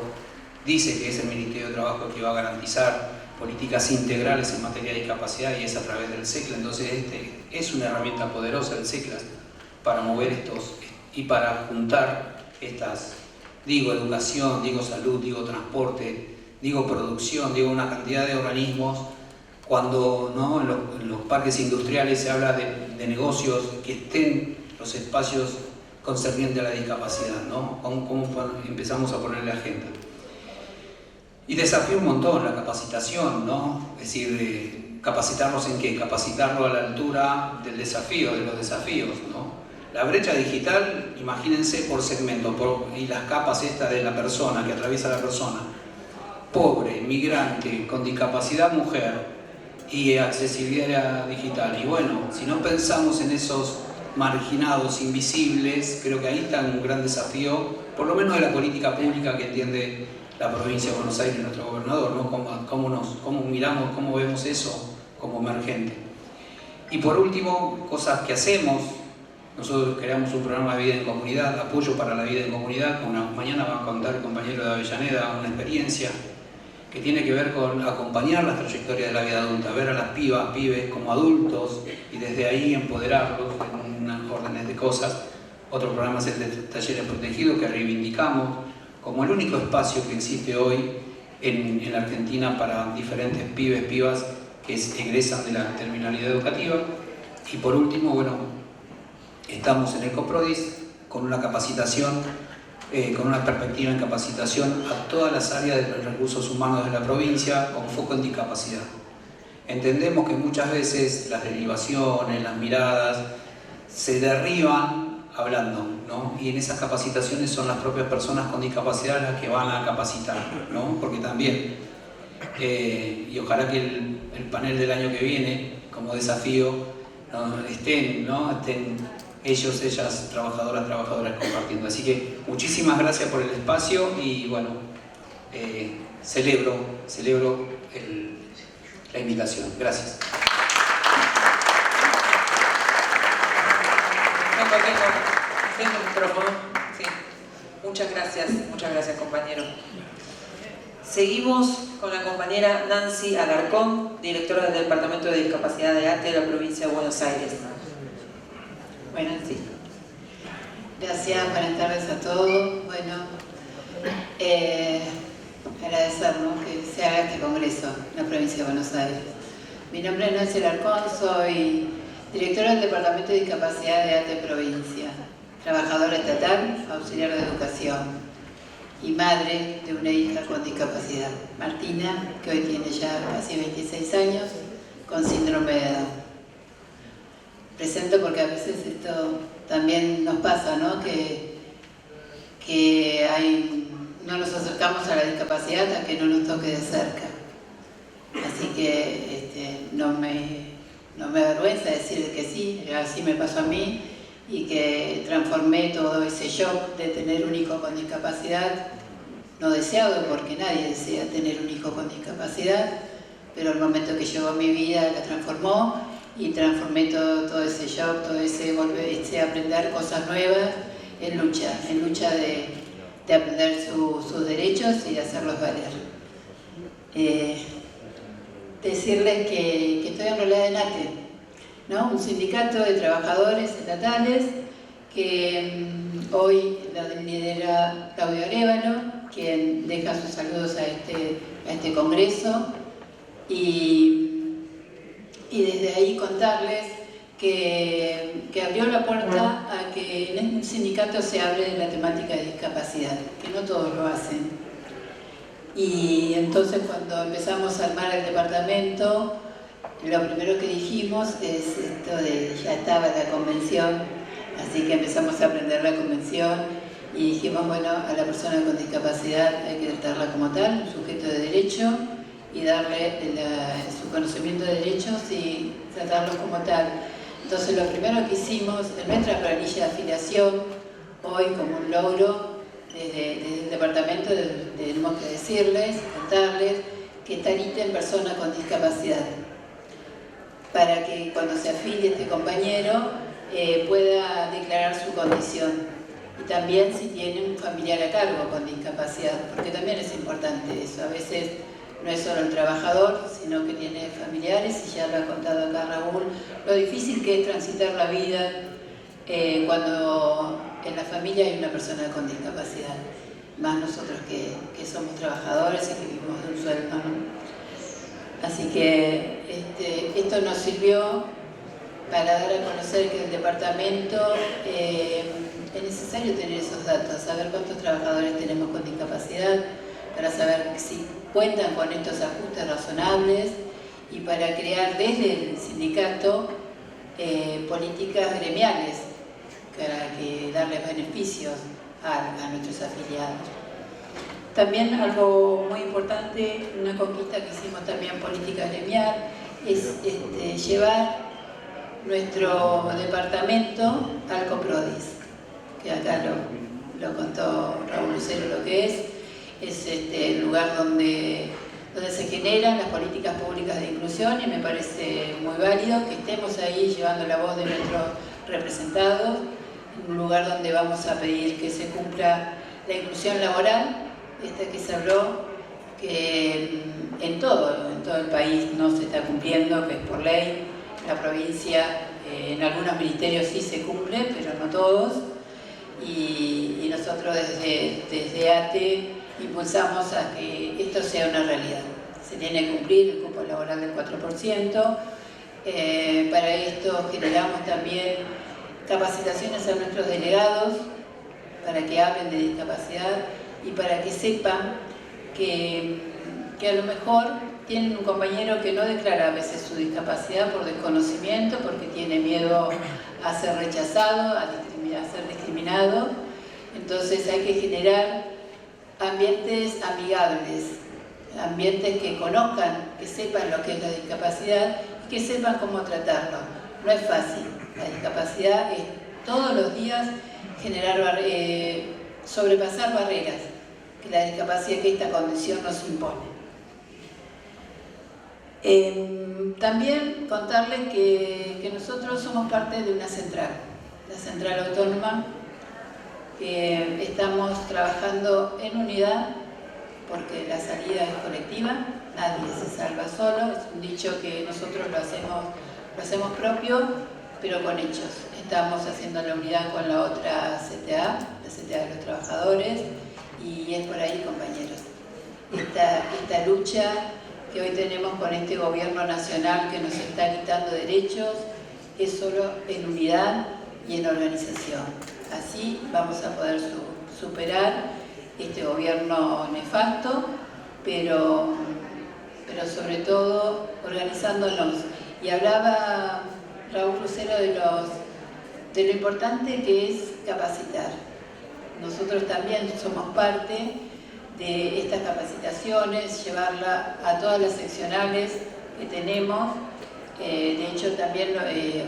dice que es el Ministerio de Trabajo el que va a garantizar políticas integrales en materia de discapacidad, y es a través del CECLAS. Entonces es una herramienta poderosa el CECLAS para mover estos y para juntar estas, digo educación, digo salud, digo transporte, digo producción, digo una cantidad de organismos. Cuando ¿no? en los parques industriales se habla de negocios, que estén los espacios concernientes a la discapacidad, ¿no? ¿Cómo empezamos a ponerle agenda? Y desafío un montón la capacitación, ¿no? Es decir, capacitarnos en qué, capacitarlo a la altura del desafío, de los desafíos, ¿no? La brecha digital, imagínense por segmento, y las capas estas de la persona, que atraviesa la persona, pobre, migrante, con discapacidad, mujer, y accesibilidad digital. Y bueno, si no pensamos en esos marginados, invisibles, creo que ahí está un gran desafío, por lo menos de la política pública que entiende la provincia de Buenos Aires, nuestro gobernador, ¿no? Cómo miramos, cómo vemos eso como emergente. Y por último, cosas que hacemos. Nosotros creamos un programa de vida en comunidad, apoyo para la vida en comunidad. Mañana va a contar el compañero de Avellaneda una experiencia que tiene que ver con acompañar las trayectorias de la vida adulta, ver a las pibes como adultos y desde ahí empoderarlos en unas órdenes de cosas. Otro programa es el de Talleres Protegidos, que reivindicamos como el único espacio que existe hoy en la Argentina para diferentes pibas que egresan de la terminalidad educativa. Y por último, bueno, estamos en el COPRODIS con una capacitación, con una perspectiva en capacitación a todas las áreas de los recursos humanos de la provincia con foco en discapacidad. Entendemos que muchas veces las derivaciones, las miradas se derriban hablando, ¿no? Y en esas capacitaciones son las propias personas con discapacidad las que van a capacitar, ¿no? Porque también, y ojalá que el panel del año que viene, como desafío, ¿no? estén ellos, ellas, trabajadoras compartiendo. Así que muchísimas gracias por el espacio y bueno, celebro la invitación. Gracias. Tengo el micrófono. Sí. Muchas gracias compañero. Seguimos con la compañera Nancy Alarcón, directora del Departamento de Discapacidad de ATE de la provincia de Buenos Aires. Bueno, sí. Gracias, buenas tardes a todos. Bueno, agradecer, ¿no?, que se haga este congreso en la provincia de Buenos Aires. Mi nombre es Nancy Alarcón, soy directora del Departamento de Discapacidad de ATE Provincia, trabajadora estatal, auxiliar de educación y madre de una hija con discapacidad, Martina, que hoy tiene ya casi 26 años, con síndrome de Down. Presento porque a veces esto también nos pasa, ¿no?, que no nos acercamos a la discapacidad hasta que no nos toque de cerca. Así que no me avergüenza decir que sí, así me pasó a mí, y que transformé todo ese shock de tener un hijo con discapacidad, no deseado, porque nadie desea tener un hijo con discapacidad, pero el momento que llegó a mi vida la transformó, y transformé todo ese shock, todo ese aprender cosas nuevas en lucha de aprender sus derechos y de hacerlos valer. Decirles que estoy enrolada en ATE, ¿no?, un sindicato de trabajadores estatales que hoy la lidera Claudio Arévalo, quien deja sus saludos a este congreso, y desde ahí contarles que abrió la puerta a que en un sindicato se hable de la temática de discapacidad, que no todos lo hacen. Y entonces cuando empezamos a armar el departamento, lo primero que dijimos es esto de, ya estaba la convención, así que empezamos a aprender la convención y dijimos, bueno, a la persona con discapacidad hay que tratarla como tal, un sujeto de derecho, y darle su conocimiento de derechos y tratarlo como tal. Entonces lo primero que hicimos en nuestra planilla de afiliación, hoy como un logro, desde el departamento tenemos que decirles, contarles que está el ítem persona con discapacidad, para que cuando se afilie este compañero pueda declarar su condición. Y también si tiene un familiar a cargo con discapacidad, porque también es importante eso. A veces no es solo el trabajador, sino que tiene familiares, y ya lo ha contado acá Raúl, lo difícil que es transitar la vida cuando en la familia hay una persona con discapacidad, más nosotros que somos trabajadores y que vivimos de un sueldo, ¿no? Así que esto nos sirvió para dar a conocer que el departamento es necesario tener esos datos, saber cuántos trabajadores tenemos con discapacidad, para saber si cuentan con estos ajustes razonables y para crear desde el sindicato políticas gremiales para darles beneficios a nuestros afiliados. También algo muy importante, una conquista que hicimos también política gremial, es llevar nuestro departamento al COPRODIS, que acá lo contó Raúl Lucero lo que es el lugar donde se generan las políticas públicas de inclusión, y me parece muy válido que estemos ahí llevando la voz de nuestros representados, en un lugar donde vamos a pedir que se cumpla la inclusión laboral, esta que se habló, que en todo el país no se está cumpliendo, que es por ley. La provincia, en algunos ministerios sí se cumple, pero no todos, y nosotros desde ATE impulsamos a que esto sea una realidad. Se tiene que cumplir el cupo laboral del 4%. Para esto generamos también capacitaciones a nuestros delegados para que hablen de discapacidad y para que sepan que a lo mejor tienen un compañero que no declara a veces su discapacidad por desconocimiento, porque tiene miedo a ser rechazado, a ser discriminado. Entonces hay que generar ambientes amigables, ambientes que conozcan, que sepan lo que es la discapacidad y que sepan cómo tratarlo. No es fácil. La discapacidad es todos los días sobrepasar barreras que esta condición nos impone. También contarles que nosotros somos parte de una central, la Central Autónoma, que estamos trabajando en unidad porque la salida es colectiva, nadie se salva solo, es un dicho que nosotros lo hacemos propio, pero con hechos. Estamos haciendo la unidad con la otra CTA, la CTA de los trabajadores, y es por ahí, compañeros. Esta lucha que hoy tenemos con este gobierno nacional que nos está quitando derechos es solo en unidad y en organización. Así vamos a poder superar este gobierno nefasto, pero sobre todo organizándonos. Y hablaba Raúl Lucero de lo importante que es capacitar. Nosotros también somos parte de estas capacitaciones, llevarla a todas las seccionales que tenemos. De hecho, también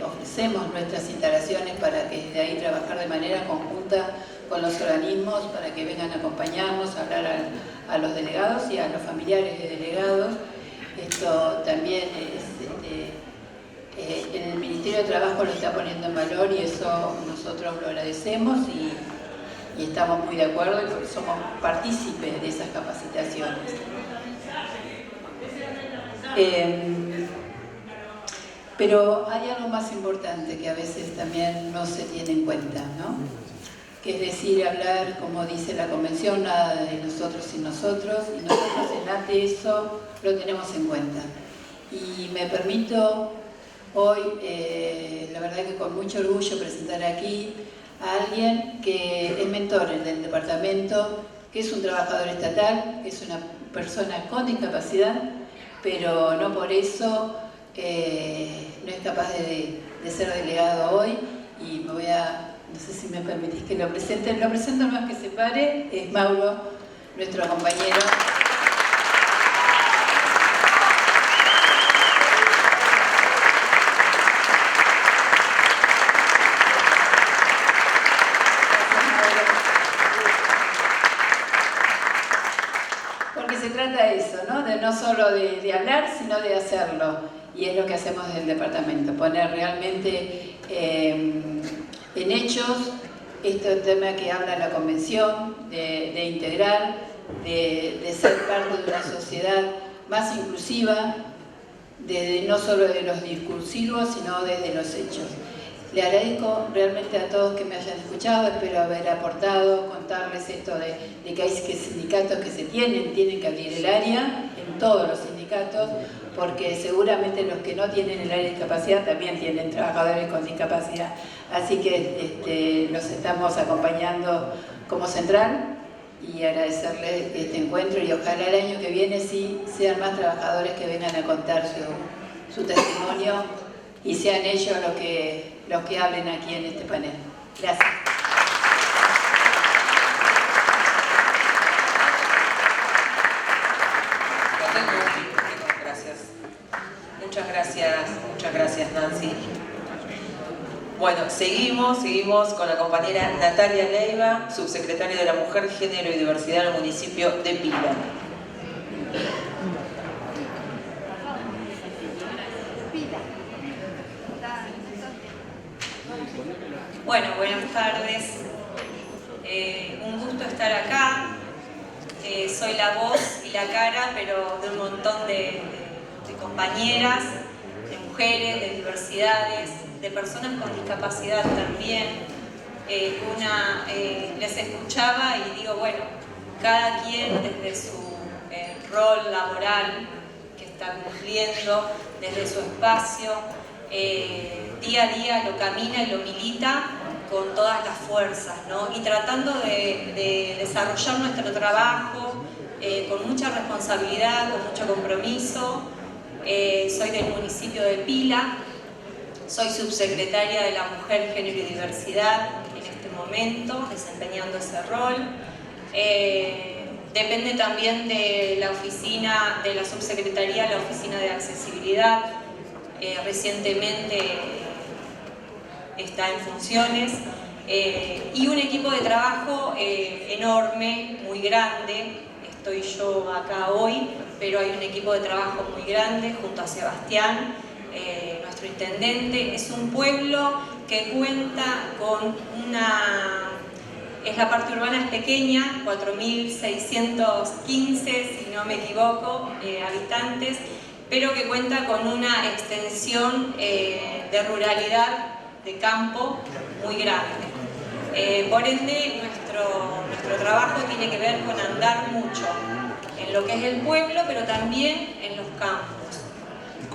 ofrecemos nuestras instalaciones para que desde ahí trabajar de manera conjunta con los organismos, para que vengan a acompañarnos, a hablar a los delegados y a los familiares de delegados. Esto también el Ministerio de Trabajo lo está poniendo en valor, y eso nosotros lo agradecemos y estamos muy de acuerdo, y porque somos partícipes de esas capacitaciones. Pero hay algo más importante que a veces también no se tiene en cuenta, ¿no? Que es decir, hablar, como dice la Convención, nada de nosotros sin nosotros, y nosotros en ATE eso lo tenemos en cuenta. Y me permito hoy, la verdad que con mucho orgullo, presentar aquí a alguien que es mentor del departamento, que es un trabajador estatal, que es una persona con discapacidad, pero no por eso no es capaz de ser delegado hoy, y no sé si me permitís que lo presente. Lo presento más que se pare, es Mauro, nuestro compañero. no solo de hablar, sino de hacerlo. Y es lo que hacemos desde el departamento, poner realmente en hechos este tema que habla la convención, de integrar, de ser parte de una sociedad más inclusiva, no solo de los discursivos, sino desde los hechos. Le agradezco realmente a todos que me hayan escuchado, espero haber aportado, contarles esto de que hay sindicatos que tienen que abrir el área, en todos los sindicatos, porque seguramente los que no tienen el área de discapacidad también tienen trabajadores con discapacidad. Así que los estamos acompañando como central y agradecerles este encuentro y ojalá el año que viene sí sean más trabajadores que vengan a contar su testimonio y sean ellos los que hablen aquí en este panel. Gracias. Muchas gracias Nancy. Bueno, seguimos con la compañera Natalia Leiva, subsecretaria de la Mujer, Género y Diversidad del municipio de Pila. Bueno, buenas tardes. Un gusto estar acá. Soy la voz y la cara, pero de un montón de compañeras, de mujeres, de diversidades, de personas con discapacidad también. Les escuchaba y digo, bueno, cada quien desde su rol laboral que está cumpliendo, desde su espacio, día a día lo camina y lo milita con todas las fuerzas, ¿no? Y tratando de desarrollar nuestro trabajo con mucha responsabilidad, con mucho compromiso. Soy del municipio de Pila, soy subsecretaria de la Mujer, Género y Diversidad en este momento, desempeñando ese rol. Depende también de la oficina, de la subsecretaría, la oficina de accesibilidad. Recientemente está en funciones. Y un equipo de trabajo enorme, muy grande. Estoy yo acá hoy, pero hay un equipo de trabajo muy grande junto a Sebastián, nuestro intendente. Es un pueblo que cuenta con la parte urbana es pequeña, 4.615, si no me equivoco, habitantes, pero que cuenta con una extensión de ruralidad, de campo, muy grande. Por ende, nuestro trabajo tiene que ver con andar mucho en lo que es el pueblo, pero también en los campos,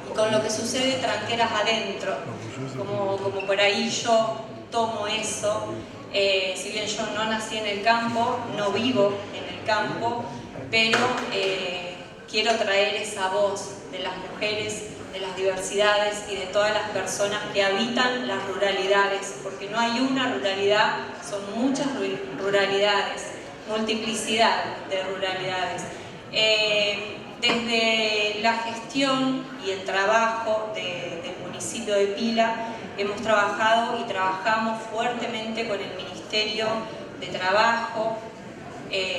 y con lo que sucede tranqueras adentro, como por ahí yo tomo eso. Si bien yo no nací en el campo, no vivo en el campo, pero quiero traer esa voz de las mujeres, de las diversidades y de todas las personas que habitan las ruralidades, porque no hay una ruralidad, son muchas ruralidades, multiplicidad de ruralidades. Desde la gestión y el trabajo del municipio de Pila hemos trabajado y trabajamos fuertemente con el Ministerio de Trabajo.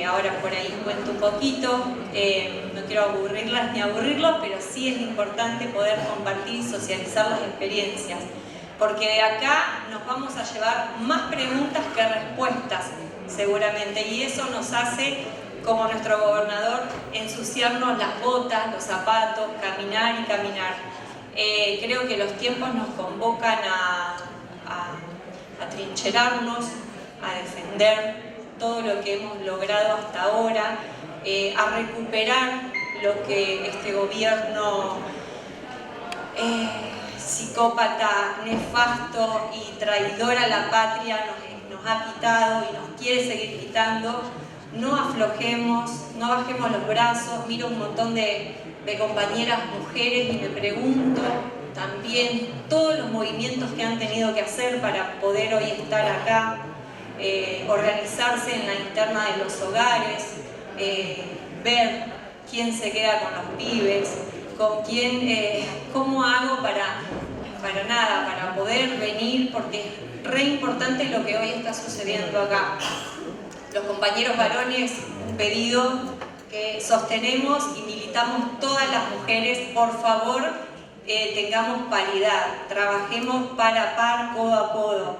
Ahora por ahí cuento un poquito, no quiero aburrirlas ni aburrirlos, pero sí es importante poder compartir y socializar las experiencias, porque de acá nos vamos a llevar más preguntas que respuestas seguramente, y eso nos hace, como nuestro gobernador, ensuciarnos las botas, los zapatos, caminar y caminar. Creo que los tiempos nos convocan a trincherarnos, a defender todo lo que hemos logrado hasta ahora, a recuperar lo que este gobierno psicópata, nefasto y traidor a la patria nos ha quitado y nos quiere seguir quitando. No aflojemos, no bajemos los brazos. Miro un montón de compañeras mujeres y me pregunto también todos los movimientos que han tenido que hacer para poder hoy estar acá. Organizarse en la interna de los hogares, ver quién se queda con los pibes, con quién, cómo hago para poder venir, porque es re importante lo que hoy está sucediendo acá. Los compañeros varones, un pedido que sostenemos y militamos necesitamos todas las mujeres, por favor, tengamos paridad, trabajemos par a par, codo a codo.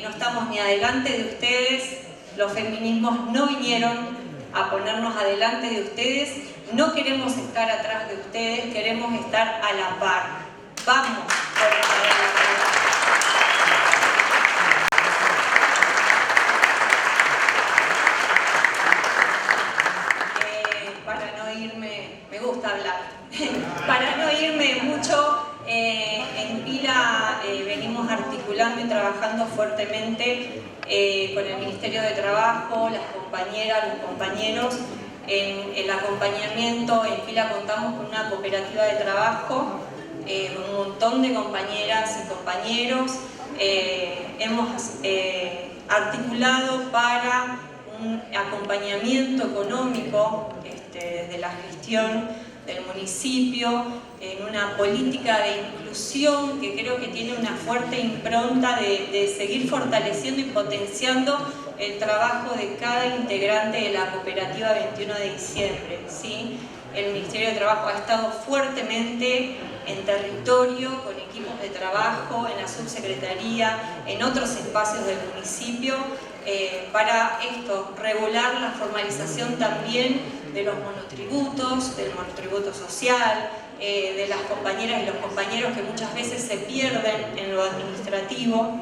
No estamos ni adelante de ustedes, los feminismos no vinieron a ponernos adelante de ustedes, no queremos estar atrás de ustedes, queremos estar a la par. Vamos por la para no irme, me gusta hablar, para no irme mucho, en Pila venimos articulando y trabajando fuertemente con el Ministerio de Trabajo, las compañeras, los compañeros, en el acompañamiento. En Pila contamos con una cooperativa de trabajo, un montón de compañeras y compañeros. Hemos articulado para un acompañamiento económico desde la gestión del municipio, en una política de inclusión que creo que tiene una fuerte impronta de seguir fortaleciendo y potenciando el trabajo de cada integrante de la cooperativa 21 de diciembre, ¿sí? El Ministerio de Trabajo ha estado fuertemente en territorio, con equipos de trabajo, en la subsecretaría, en otros espacios del municipio, para esto, regular la formalización también de los monotributos, del monotributo social, de las compañeras y los compañeros que muchas veces se pierden en lo administrativo.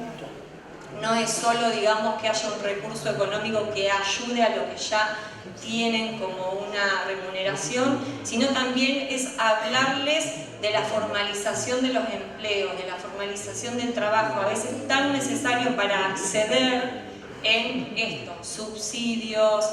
No es solo, digamos, que haya un recurso económico que ayude a lo que ya tienen como una remuneración, sino también es hablarles de la formalización de los empleos, de la formalización del trabajo, a veces tan necesario para acceder en esto, subsidios,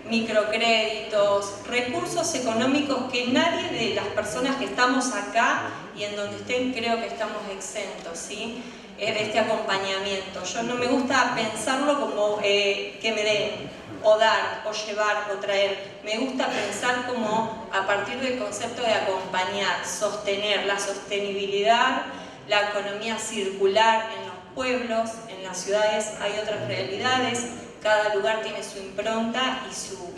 microcréditos, recursos económicos que nadie de las personas que estamos acá y en donde estén creo que estamos exentos, ¿sí? De este acompañamiento. Yo no me gusta pensarlo como que me den, o dar, o llevar, o traer. Me gusta pensar como a partir del concepto de acompañar, sostener la sostenibilidad, la economía circular en los pueblos, en las ciudades hay otras realidades, cada lugar tiene su impronta y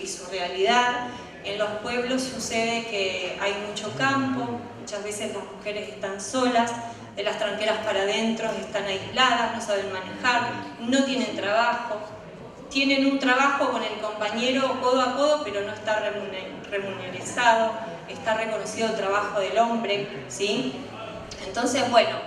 su realidad. En los pueblos sucede que hay mucho campo, muchas veces las mujeres están solas, de las tranqueras para adentro están aisladas, no saben manejar, no tienen trabajo, tienen un trabajo con el compañero codo a codo, pero no está remunerizado, está reconocido el trabajo del hombre, ¿sí? Entonces, bueno,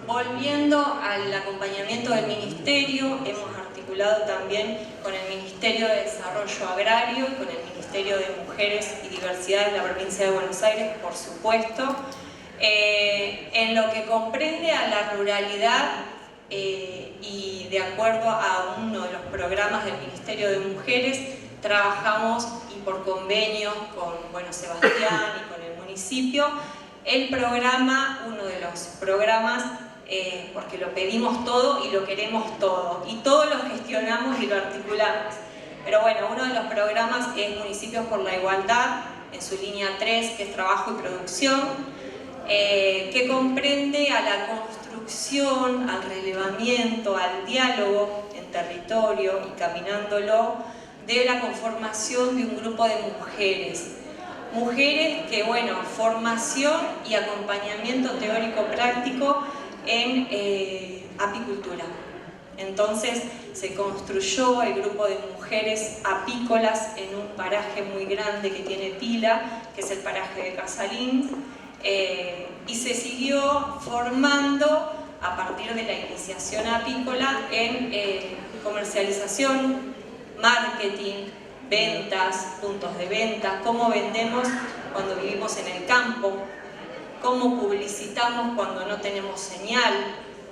volviendo al acompañamiento del Ministerio, hemos articulado también con el Ministerio de Desarrollo Agrario y con el Ministerio de Mujeres y Diversidad de la provincia de Buenos Aires, por supuesto, en lo que comprende a la ruralidad y de acuerdo a uno de los programas del Ministerio de Mujeres, trabajamos y por convenio con Sebastián y con el municipio, el programa, uno de los programas, porque lo pedimos todo y lo queremos todo, y todo lo gestionamos y lo articulamos. Pero bueno, uno de los programas es Municipios por la Igualdad, en su línea 3, que es Trabajo y Producción, que comprende a la construcción, al relevamiento, al diálogo en territorio y caminándolo, de la conformación de un grupo de mujeres. Mujeres que, bueno, formación y acompañamiento teórico-práctico en apicultura. Entonces se construyó el grupo de mujeres apícolas en un paraje muy grande que tiene Pila, que es el paraje de Casalín, y se siguió formando a partir de la iniciación apícola en comercialización, marketing, ventas, puntos de venta, cómo vendemos cuando vivimos en el campo, cómo publicitamos cuando no tenemos señal,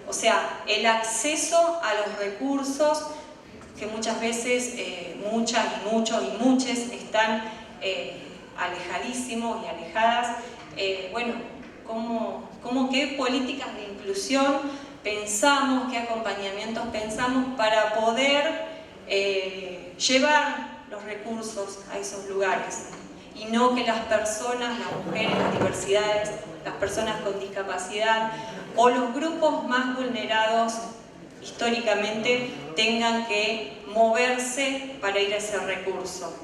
o sea, el acceso a los recursos que muchas veces muchas y muchos y muches están alejadísimos y alejadas. Bueno, qué políticas de inclusión pensamos, qué acompañamientos pensamos para poder llevar los recursos a esos lugares y no que las personas, las mujeres, las diversidades, las personas con discapacidad o los grupos más vulnerados históricamente tengan que moverse para ir a ese recurso.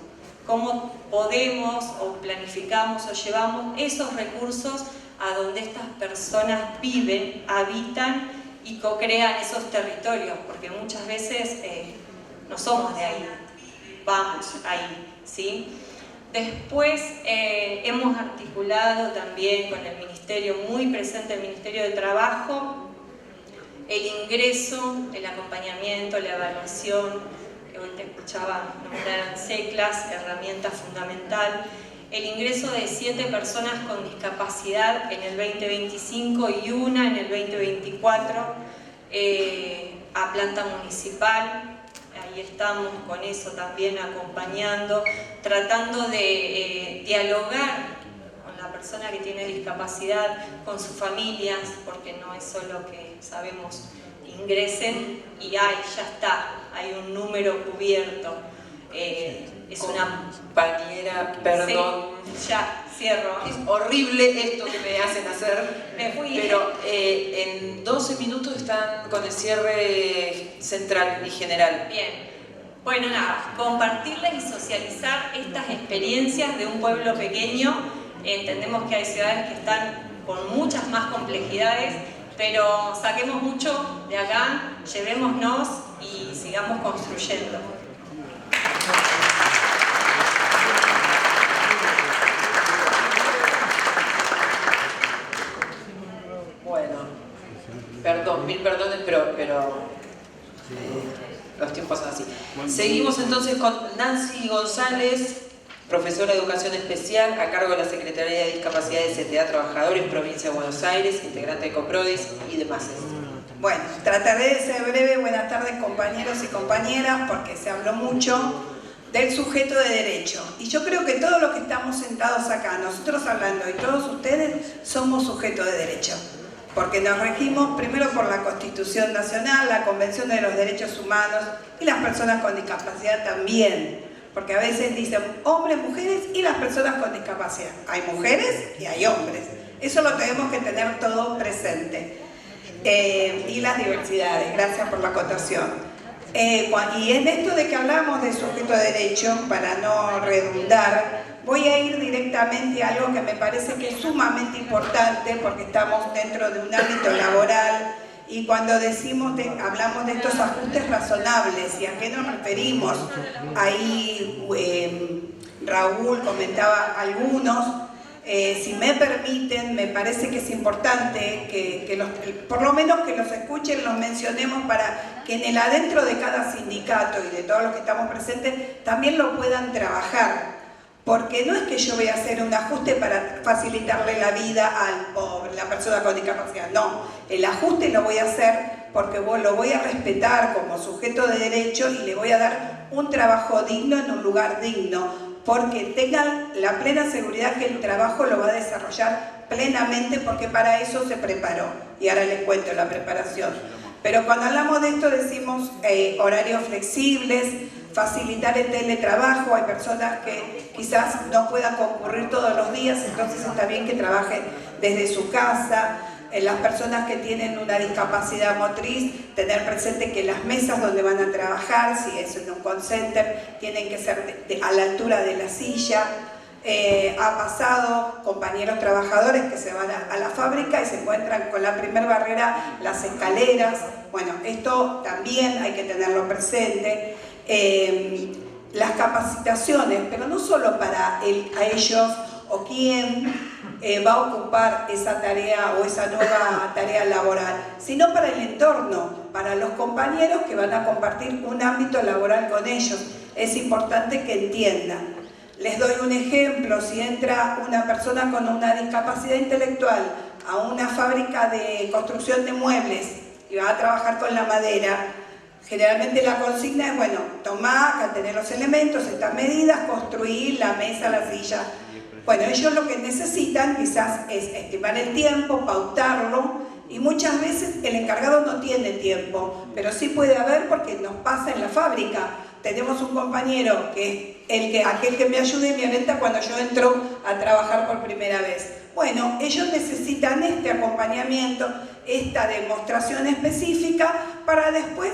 cómo podemos o planificamos o llevamos esos recursos a donde estas personas viven, habitan y co-crean esos territorios, porque muchas veces no somos de ahí, vamos ahí, ¿sí? Después hemos articulado también con el Ministerio, muy presente el Ministerio de Trabajo, el ingreso, el acompañamiento, la evaluación, que hoy te escuchaba nombrar CECLAS, herramienta fundamental, el ingreso de 7 personas con discapacidad en el 2025 y una en el 2024 a planta municipal. Ahí estamos con eso también acompañando, tratando de dialogar con la persona que tiene discapacidad, con sus familias, porque no es solo que sabemos ingresen y ya está, hay un número cubierto. Es una compañera, perdón. Sí, ya, cierro. Es horrible esto que me hacen hacer. Me fui. Pero en 12 minutos están con el cierre central y general. Bien. Bueno, nada, compartirles y socializar estas experiencias de un pueblo pequeño. Entendemos que hay ciudades que están con muchas más complejidades, pero saquemos mucho de acá, llevémonos y sigamos construyendo. Bueno, perdón, mil perdones, pero los tiempos son así. Seguimos entonces con Nancy González, profesora de Educación Especial a cargo de la Secretaría de Discapacidad de CTA Trabajadores, Provincia de Buenos Aires, integrante de COPRODIS y demás. Bueno, trataré de ser breve. Buenas tardes, compañeros y compañeras, porque se habló mucho del sujeto de derecho. Y yo creo que todos los que estamos sentados acá, nosotros hablando y todos ustedes, somos sujetos de derecho. Porque nos regimos primero por la Constitución Nacional, la Convención de los Derechos Humanos y las personas con discapacidad también. Porque a veces dicen hombres, mujeres y las personas con discapacidad. Hay mujeres y hay hombres. Eso lo tenemos que tener todo presente. Y las diversidades, gracias por la acotación. Y en esto de que hablamos de sujeto de derecho, para no redundar, voy a ir directamente a algo que me parece que es sumamente importante porque estamos dentro de un ámbito laboral y cuando hablamos de estos ajustes razonables, ¿y a qué nos referimos? Ahí Raúl comentaba algunos. Si me permiten, me parece que es importante que por lo menos que los escuchen, los mencionemos para que en el adentro de cada sindicato y de todos los que estamos presentes también lo puedan trabajar. Porque no es que yo voy a hacer un ajuste para facilitarle la vida al pobre, la persona con discapacidad. No, el ajuste lo voy a hacer porque lo voy a respetar como sujeto de derecho y le voy a dar un trabajo digno en un lugar digno. Porque tengan la plena seguridad que el trabajo lo va a desarrollar plenamente porque para eso se preparó. Y ahora les cuento la preparación. Pero cuando hablamos de esto decimos horarios flexibles, facilitar el teletrabajo. Hay personas que quizás no puedan concurrir todos los días, entonces está bien que trabajen desde su casa. Las personas que tienen una discapacidad motriz, tener presente que las mesas donde van a trabajar, si es en un call center, tienen que ser a la altura de la silla. Ha pasado compañeros trabajadores que se van a la fábrica y se encuentran con la primera barrera, las escaleras. Bueno, esto también hay que tenerlo presente. Las capacitaciones, pero no solo para a ellos o quién va a ocupar esa tarea o esa nueva tarea laboral, sino para el entorno, para los compañeros que van a compartir un ámbito laboral con ellos. Es importante que entiendan. Les doy un ejemplo: si entra una persona con una discapacidad intelectual a una fábrica de construcción de muebles y va a trabajar con la madera, generalmente la consigna es, bueno, tomar, tener los elementos, estas medidas, construir la mesa, la silla. Bueno, ellos lo que necesitan quizás es estimar el tiempo, pautarlo, y muchas veces el encargado no tiene tiempo, pero sí puede haber porque nos pasa en la fábrica. Tenemos un compañero que es aquel que me ayuda y me orienta cuando yo entro a trabajar por primera vez. Bueno, ellos necesitan este acompañamiento, esta demostración específica para después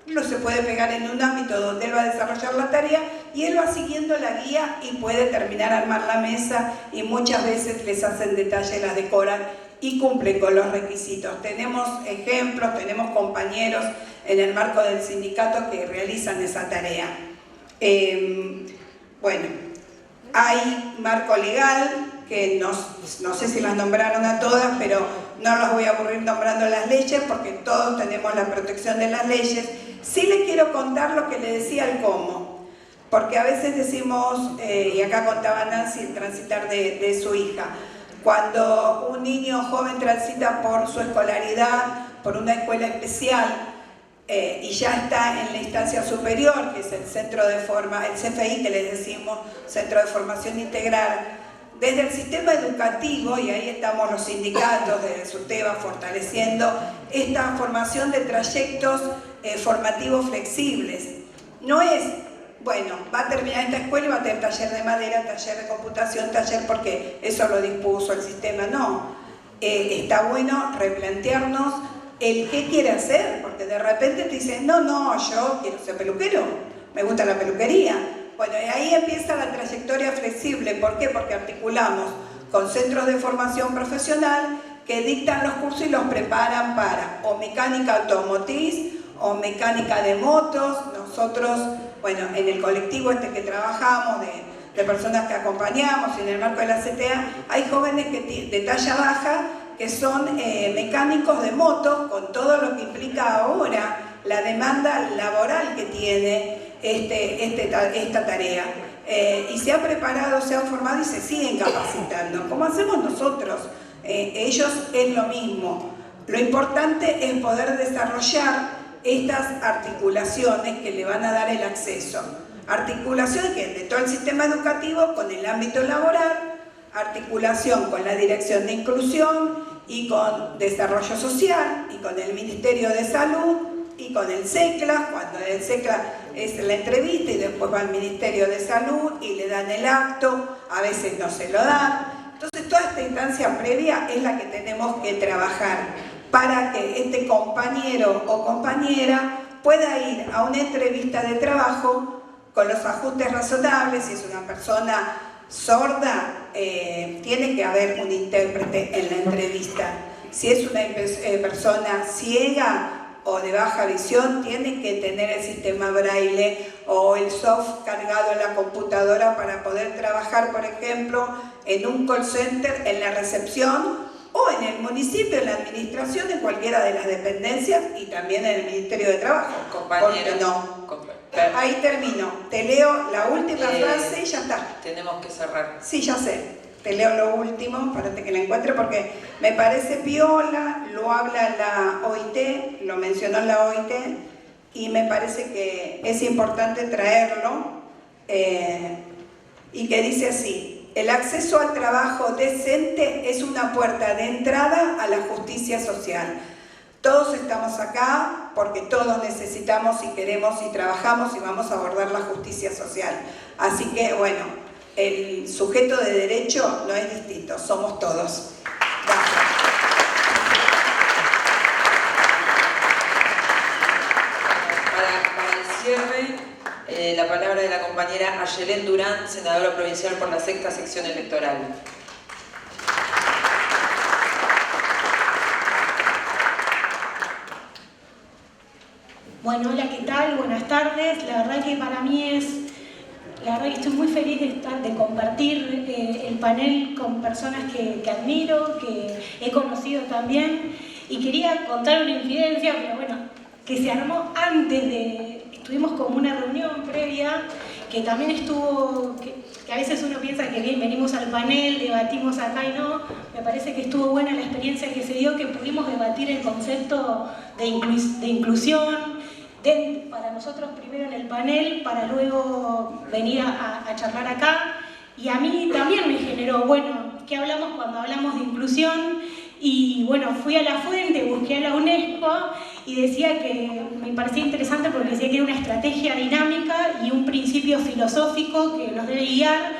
lo se puede pegar en un ámbito donde él va a desarrollar la tarea y él va siguiendo la guía y puede terminar a armar la mesa y muchas veces les hacen detalle, las decoran y cumplen con los requisitos. Tenemos ejemplos, tenemos compañeros en el marco del sindicato que realizan esa tarea. Bueno, hay marco legal que no sé si las nombraron a todas, pero no las voy a aburrir nombrando las leyes porque todos tenemos la protección de las leyes. Sí les quiero contar lo que le decía el cómo, porque a veces decimos, y acá contaba Nancy el transitar de su hija, cuando un niño joven transita por su escolaridad, por una escuela especial, y ya está en la instancia superior, que es el centro de el CFI, que les decimos, Centro de Formación Integral, desde el sistema educativo, y ahí estamos los sindicatos de SUTEBA fortaleciendo esta formación de trayectos formativos flexibles. No es, bueno, va a terminar esta escuela y va a tener taller de madera, taller de computación, taller porque eso lo dispuso el sistema. No, está bueno replantearnos el qué quiere hacer, porque de repente te dicen, no, yo quiero ser peluquero, me gusta la peluquería. Bueno, y ahí empieza la trayectoria flexible. ¿Por qué? Porque articulamos con centros de formación profesional que dictan los cursos y los preparan para o mecánica automotriz o mecánica de motos. Nosotros, bueno, en el colectivo que trabajamos, de personas que acompañamos en el marco de la CTA, hay jóvenes de talla baja que son mecánicos de motos, con todo lo que implica ahora la demanda laboral que tiene esta tarea. Y se han preparado, se han formado y se siguen capacitando, como hacemos nosotros. Ellos es lo mismo. Lo importante es poder desarrollar estas articulaciones que le van a dar el acceso. Articulación que de todo el sistema educativo con el ámbito laboral, articulación con la Dirección de Inclusión y con Desarrollo Social y con el Ministerio de Salud y con el CECLA, cuando el CECLA es la entrevista y después va al Ministerio de Salud y le dan el acto, a veces no se lo dan. Entonces toda esta instancia previa es la que tenemos que trabajar para que este compañero o compañera pueda ir a una entrevista de trabajo con los ajustes razonables. Si es una persona sorda, tiene que haber un intérprete en la entrevista. Si es una persona ciega o de baja visión, tiene que tener el sistema braille o el soft cargado en la computadora para poder trabajar, por ejemplo, en un call center, en la recepción o en el municipio, en la administración, en cualquiera de las dependencias y también en el Ministerio de Trabajo. Compañeros, no. Ahí termino. Te leo la última frase y ya está. Tenemos que cerrar. Sí, ya sé. Te leo lo último, espérate que la encuentre porque me parece piola, lo habla la OIT, lo mencionó la OIT y me parece que es importante traerlo y que dice así: el acceso al trabajo decente es una puerta de entrada a la justicia social. Todos estamos acá porque todos necesitamos y queremos y trabajamos y vamos a abordar la justicia social. Así que, bueno, el sujeto de derecho no es distinto, somos todos. Gracias. Para el cierre, la palabra de la compañera Ayelén Durán, senadora provincial por la 6ª sección electoral. Bueno, hola, ¿qué tal? Buenas tardes. La verdad que para mí estoy muy feliz de compartir el panel con personas que admiro, que he conocido también. Y quería contar una infidencia, pero bueno, que se armó estuvimos como una reunión previa, que también estuvo, que a veces uno piensa que bien, venimos al panel, debatimos acá y no. Me parece que estuvo buena la experiencia que se dio, que pudimos debatir el concepto de inclusión, para nosotros primero en el panel, para luego venir a charlar acá. Y a mí también me generó, bueno, ¿qué hablamos cuando hablamos de inclusión? Y bueno, fui a la fuente, busqué a la UNESCO y decía que me parecía interesante porque decía que era una estrategia dinámica y un principio filosófico que nos debe guiar.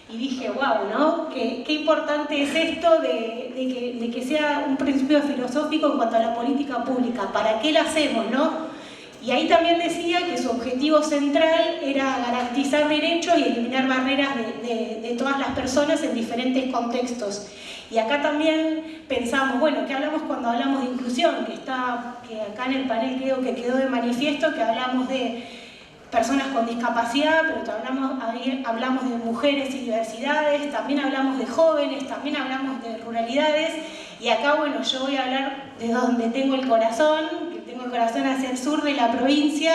Y dije, wow, ¿no? Qué importante es esto de que sea un principio filosófico en cuanto a la política pública. ¿Para qué la hacemos, no? Y ahí también decía que su objetivo central era garantizar derechos y eliminar barreras de todas las personas en diferentes contextos. Y acá también pensamos, bueno, ¿qué hablamos cuando hablamos de inclusión? Que acá en el panel creo que quedó de manifiesto que hablamos de personas con discapacidad, pero hablamos de mujeres y diversidades, también hablamos de jóvenes, también hablamos de ruralidades. Y acá, bueno, yo voy a hablar de donde tengo el corazón, que tengo el corazón hacia el sur de la provincia,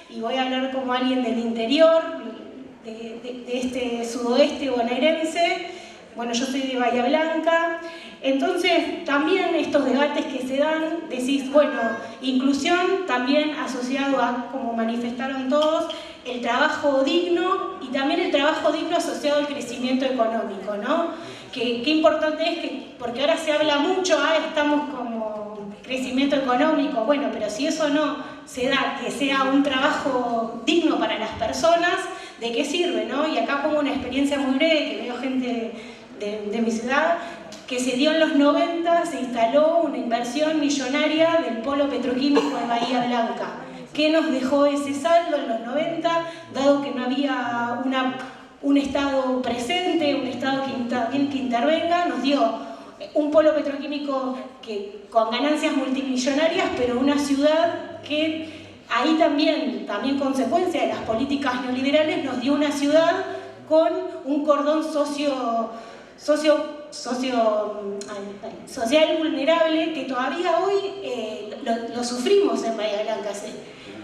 y voy a hablar como alguien del interior, de este sudoeste bonaerense. Bueno, yo soy de Bahía Blanca. Entonces, también estos debates que se dan, decís, bueno, inclusión también asociado a, como manifestaron todos, el trabajo digno y también el trabajo digno asociado al crecimiento económico, ¿no? Qué importante es que, porque ahora se habla mucho, estamos como crecimiento económico, bueno, pero si eso no se da, que sea un trabajo digno para las personas, ¿de qué sirve, no? Y acá pongo una experiencia muy breve, que veo gente de mi ciudad, que se dio en los 90, se instaló una inversión millonaria del polo petroquímico de Bahía Blanca. ¿Qué nos dejó ese saldo en los 90, dado que no había un Estado presente, un Estado que intervenga? Nos dio un polo petroquímico con ganancias multimillonarias, pero una ciudad que ahí también consecuencia de las políticas neoliberales, nos dio una ciudad con un cordón social vulnerable que todavía hoy lo sufrimos en Bahía Blanca. ¿Sí?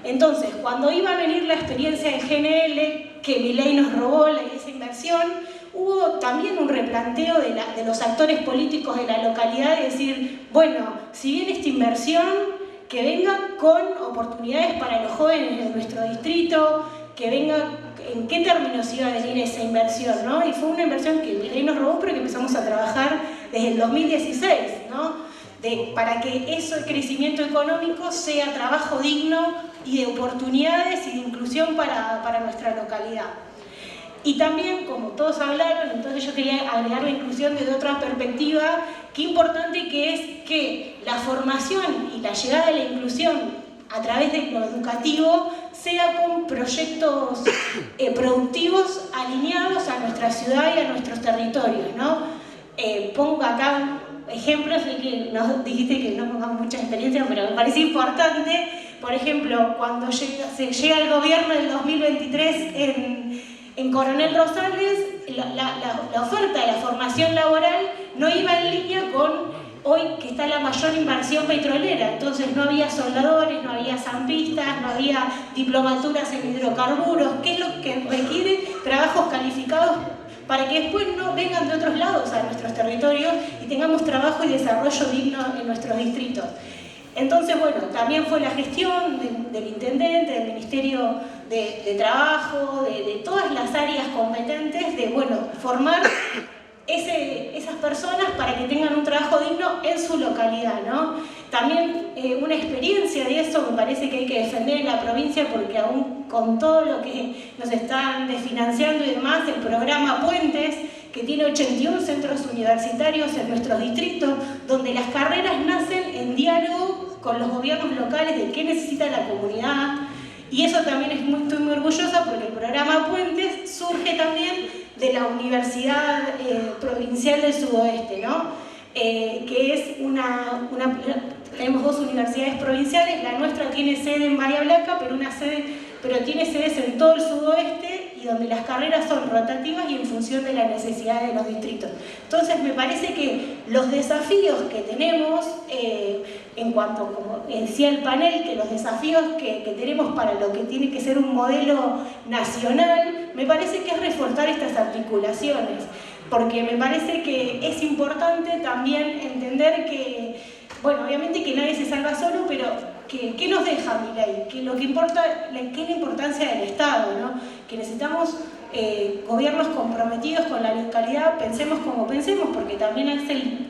Entonces, cuando iba a venir la experiencia de GNL, que Milei nos robó esa inversión, hubo también un replanteo de los actores políticos de la localidad de decir, bueno, si viene esta inversión, que venga con oportunidades para los jóvenes de nuestro distrito, que venga en qué términos iba a venir esa inversión, ¿no? Y fue una inversión que Milei nos robó, pero que empezamos a trabajar desde el 2016, ¿no? Para que ese crecimiento económico sea trabajo digno y de oportunidades y de inclusión para nuestra localidad. Y también, como todos hablaron, entonces yo quería agregar la inclusión desde otra perspectiva, qué importante que es que la formación y la llegada de la inclusión a través de lo educativo sea con proyectos productivos alineados a nuestra ciudad y a nuestros territorios, ¿no? Pongo acá ejemplos, que nos dijiste que no pongamos mucha experiencia, pero me parece importante. Por ejemplo, cuando se llega el gobierno del 2023 en Coronel Rosales, la oferta de la formación laboral no iba en línea con hoy que está la mayor inversión petrolera. Entonces no había soldadores, no había zampistas, no había diplomaturas en hidrocarburos, que es lo que requiere trabajos calificados para que después no vengan de otros lados a nuestros territorios y tengamos trabajo y desarrollo digno en nuestros distritos. Entonces, bueno, también fue la gestión del intendente, del Ministerio de Trabajo, de todas las áreas competentes, de, bueno, formar esas personas para que tengan un trabajo digno en su localidad, ¿no? También una experiencia de eso me parece que hay que defender en la provincia, porque aún con todo lo que nos están desfinanciando y demás, el programa Puentes, que tiene 81 centros universitarios en nuestros distritos, donde las carreras nacen en diálogo con los gobiernos locales de qué necesita la comunidad. Y eso también estoy muy orgullosa, porque el programa Puentes surge también de la Universidad Provincial del Sudoeste, ¿no? Que es tenemos dos universidades provinciales, la nuestra tiene sede en Bahía Blanca, pero tiene sedes en todo el sudoeste, y donde las carreras son rotativas y en función de la necesidad de los distritos. Entonces me parece que los desafíos que tenemos, en cuanto, como decía el panel, que los desafíos que tenemos para lo que tiene que ser un modelo nacional, me parece que es reforzar estas articulaciones, porque me parece que es importante también entender que, bueno, obviamente que nadie se salva solo, pero ¿qué nos deja Milei? ¿Qué es la importancia del Estado, ¿no? Que necesitamos gobiernos comprometidos con la localidad, pensemos como pensemos, porque también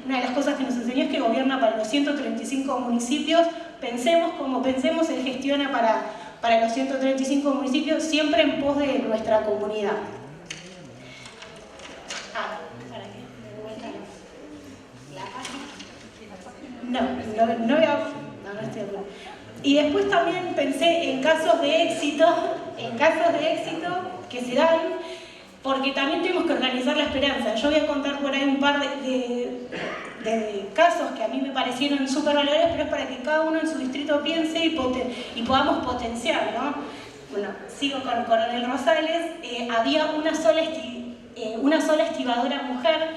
una de las cosas que nos enseñó es que gobierna para los 135 municipios, pensemos como pensemos, él gestiona para los 135 municipios, siempre en pos de nuestra comunidad. No estoy de acuerdo. Y después también pensé en casos de éxito que se dan, porque también tenemos que organizar la esperanza. Yo voy a contar por ahí un par de casos que a mí me parecieron súper valores, pero es para que cada uno en su distrito piense y podamos potenciar, ¿no? Bueno, sigo con Coronel Rosales. Había una sola estibadora mujer,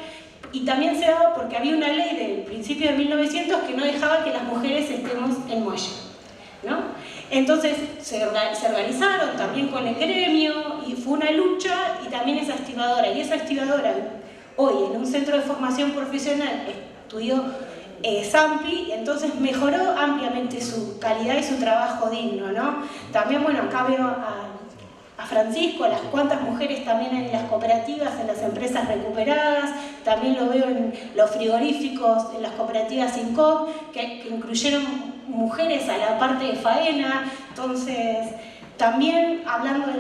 y también se daba porque había una ley del principio de 1900 que no dejaba que las mujeres estemos en muelle, ¿no? Entonces se organizaron también con el gremio y fue una lucha, y también esa estibadora hoy en un centro de formación profesional estudió Zampi, entonces mejoró ampliamente su calidad y su trabajo digno, ¿no? También, bueno, acá veo a Francisco, las cuantas mujeres también en las cooperativas, en las empresas recuperadas, también lo veo en los frigoríficos, en las cooperativas INCOP, que incluyeron mujeres a la parte de faena. Entonces, también hablando de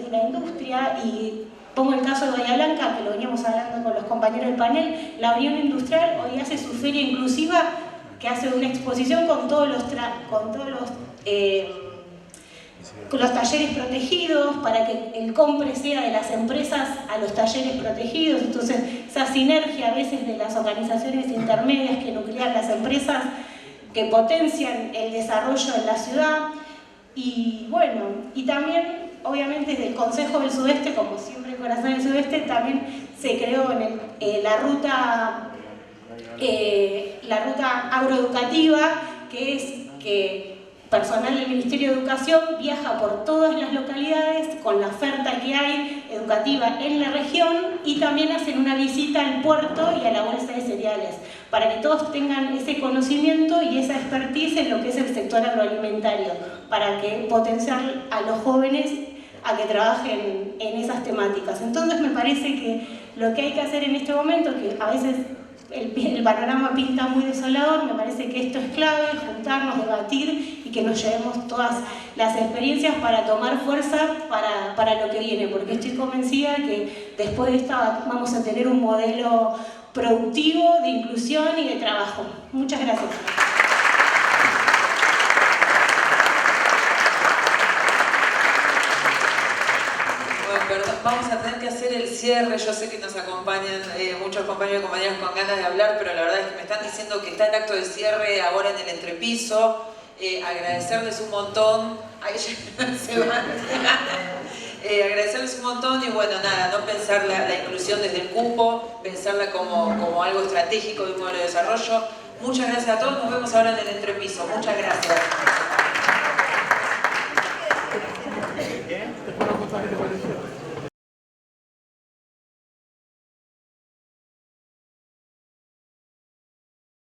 la industria, y pongo el caso de Bahía Blanca, que lo veníamos hablando con los compañeros del panel, la Unión Industrial hoy hace su feria inclusiva, que hace una exposición con todos los talleres protegidos, para que el compre sea de las empresas a los talleres protegidos. Entonces, esa sinergia a veces de las organizaciones intermedias que nuclean las empresas, que potencian el desarrollo en la ciudad. Y bueno, y también, obviamente, desde el Consejo del Sudeste, como siempre Corazón del Sudeste, también se creó la ruta agroeducativa, que es que personal del Ministerio de Educación viaja por todas las localidades con la oferta que hay educativa en la región, y también hacen una visita al puerto y a la bolsa de cereales, para que todos tengan ese conocimiento y esa expertise en lo que es el sector agroalimentario, para que potenciar a los jóvenes a que trabajen en esas temáticas. Entonces me parece que lo que hay que hacer en este momento, que a veces el panorama pinta muy desolador, me parece que esto es clave, juntarnos, debatir y que nos llevemos todas las experiencias para tomar fuerza para lo que viene, porque estoy convencida que después de esta vamos a tener un modelo productivo de inclusión y de trabajo. Muchas gracias. Vamos a tener que hacer el cierre. Yo sé que nos acompañan muchos compañeros y compañeras con ganas de hablar, pero la verdad es que me están diciendo que está el acto de cierre ahora en el entrepiso. Agradecerles un montón. Ahí se van. Agradecerles un montón y bueno, nada, no pensar la inclusión desde el cupo, pensarla como algo estratégico de un modelo de desarrollo. Muchas gracias a todos. Nos vemos ahora en el entrepiso. Muchas gracias.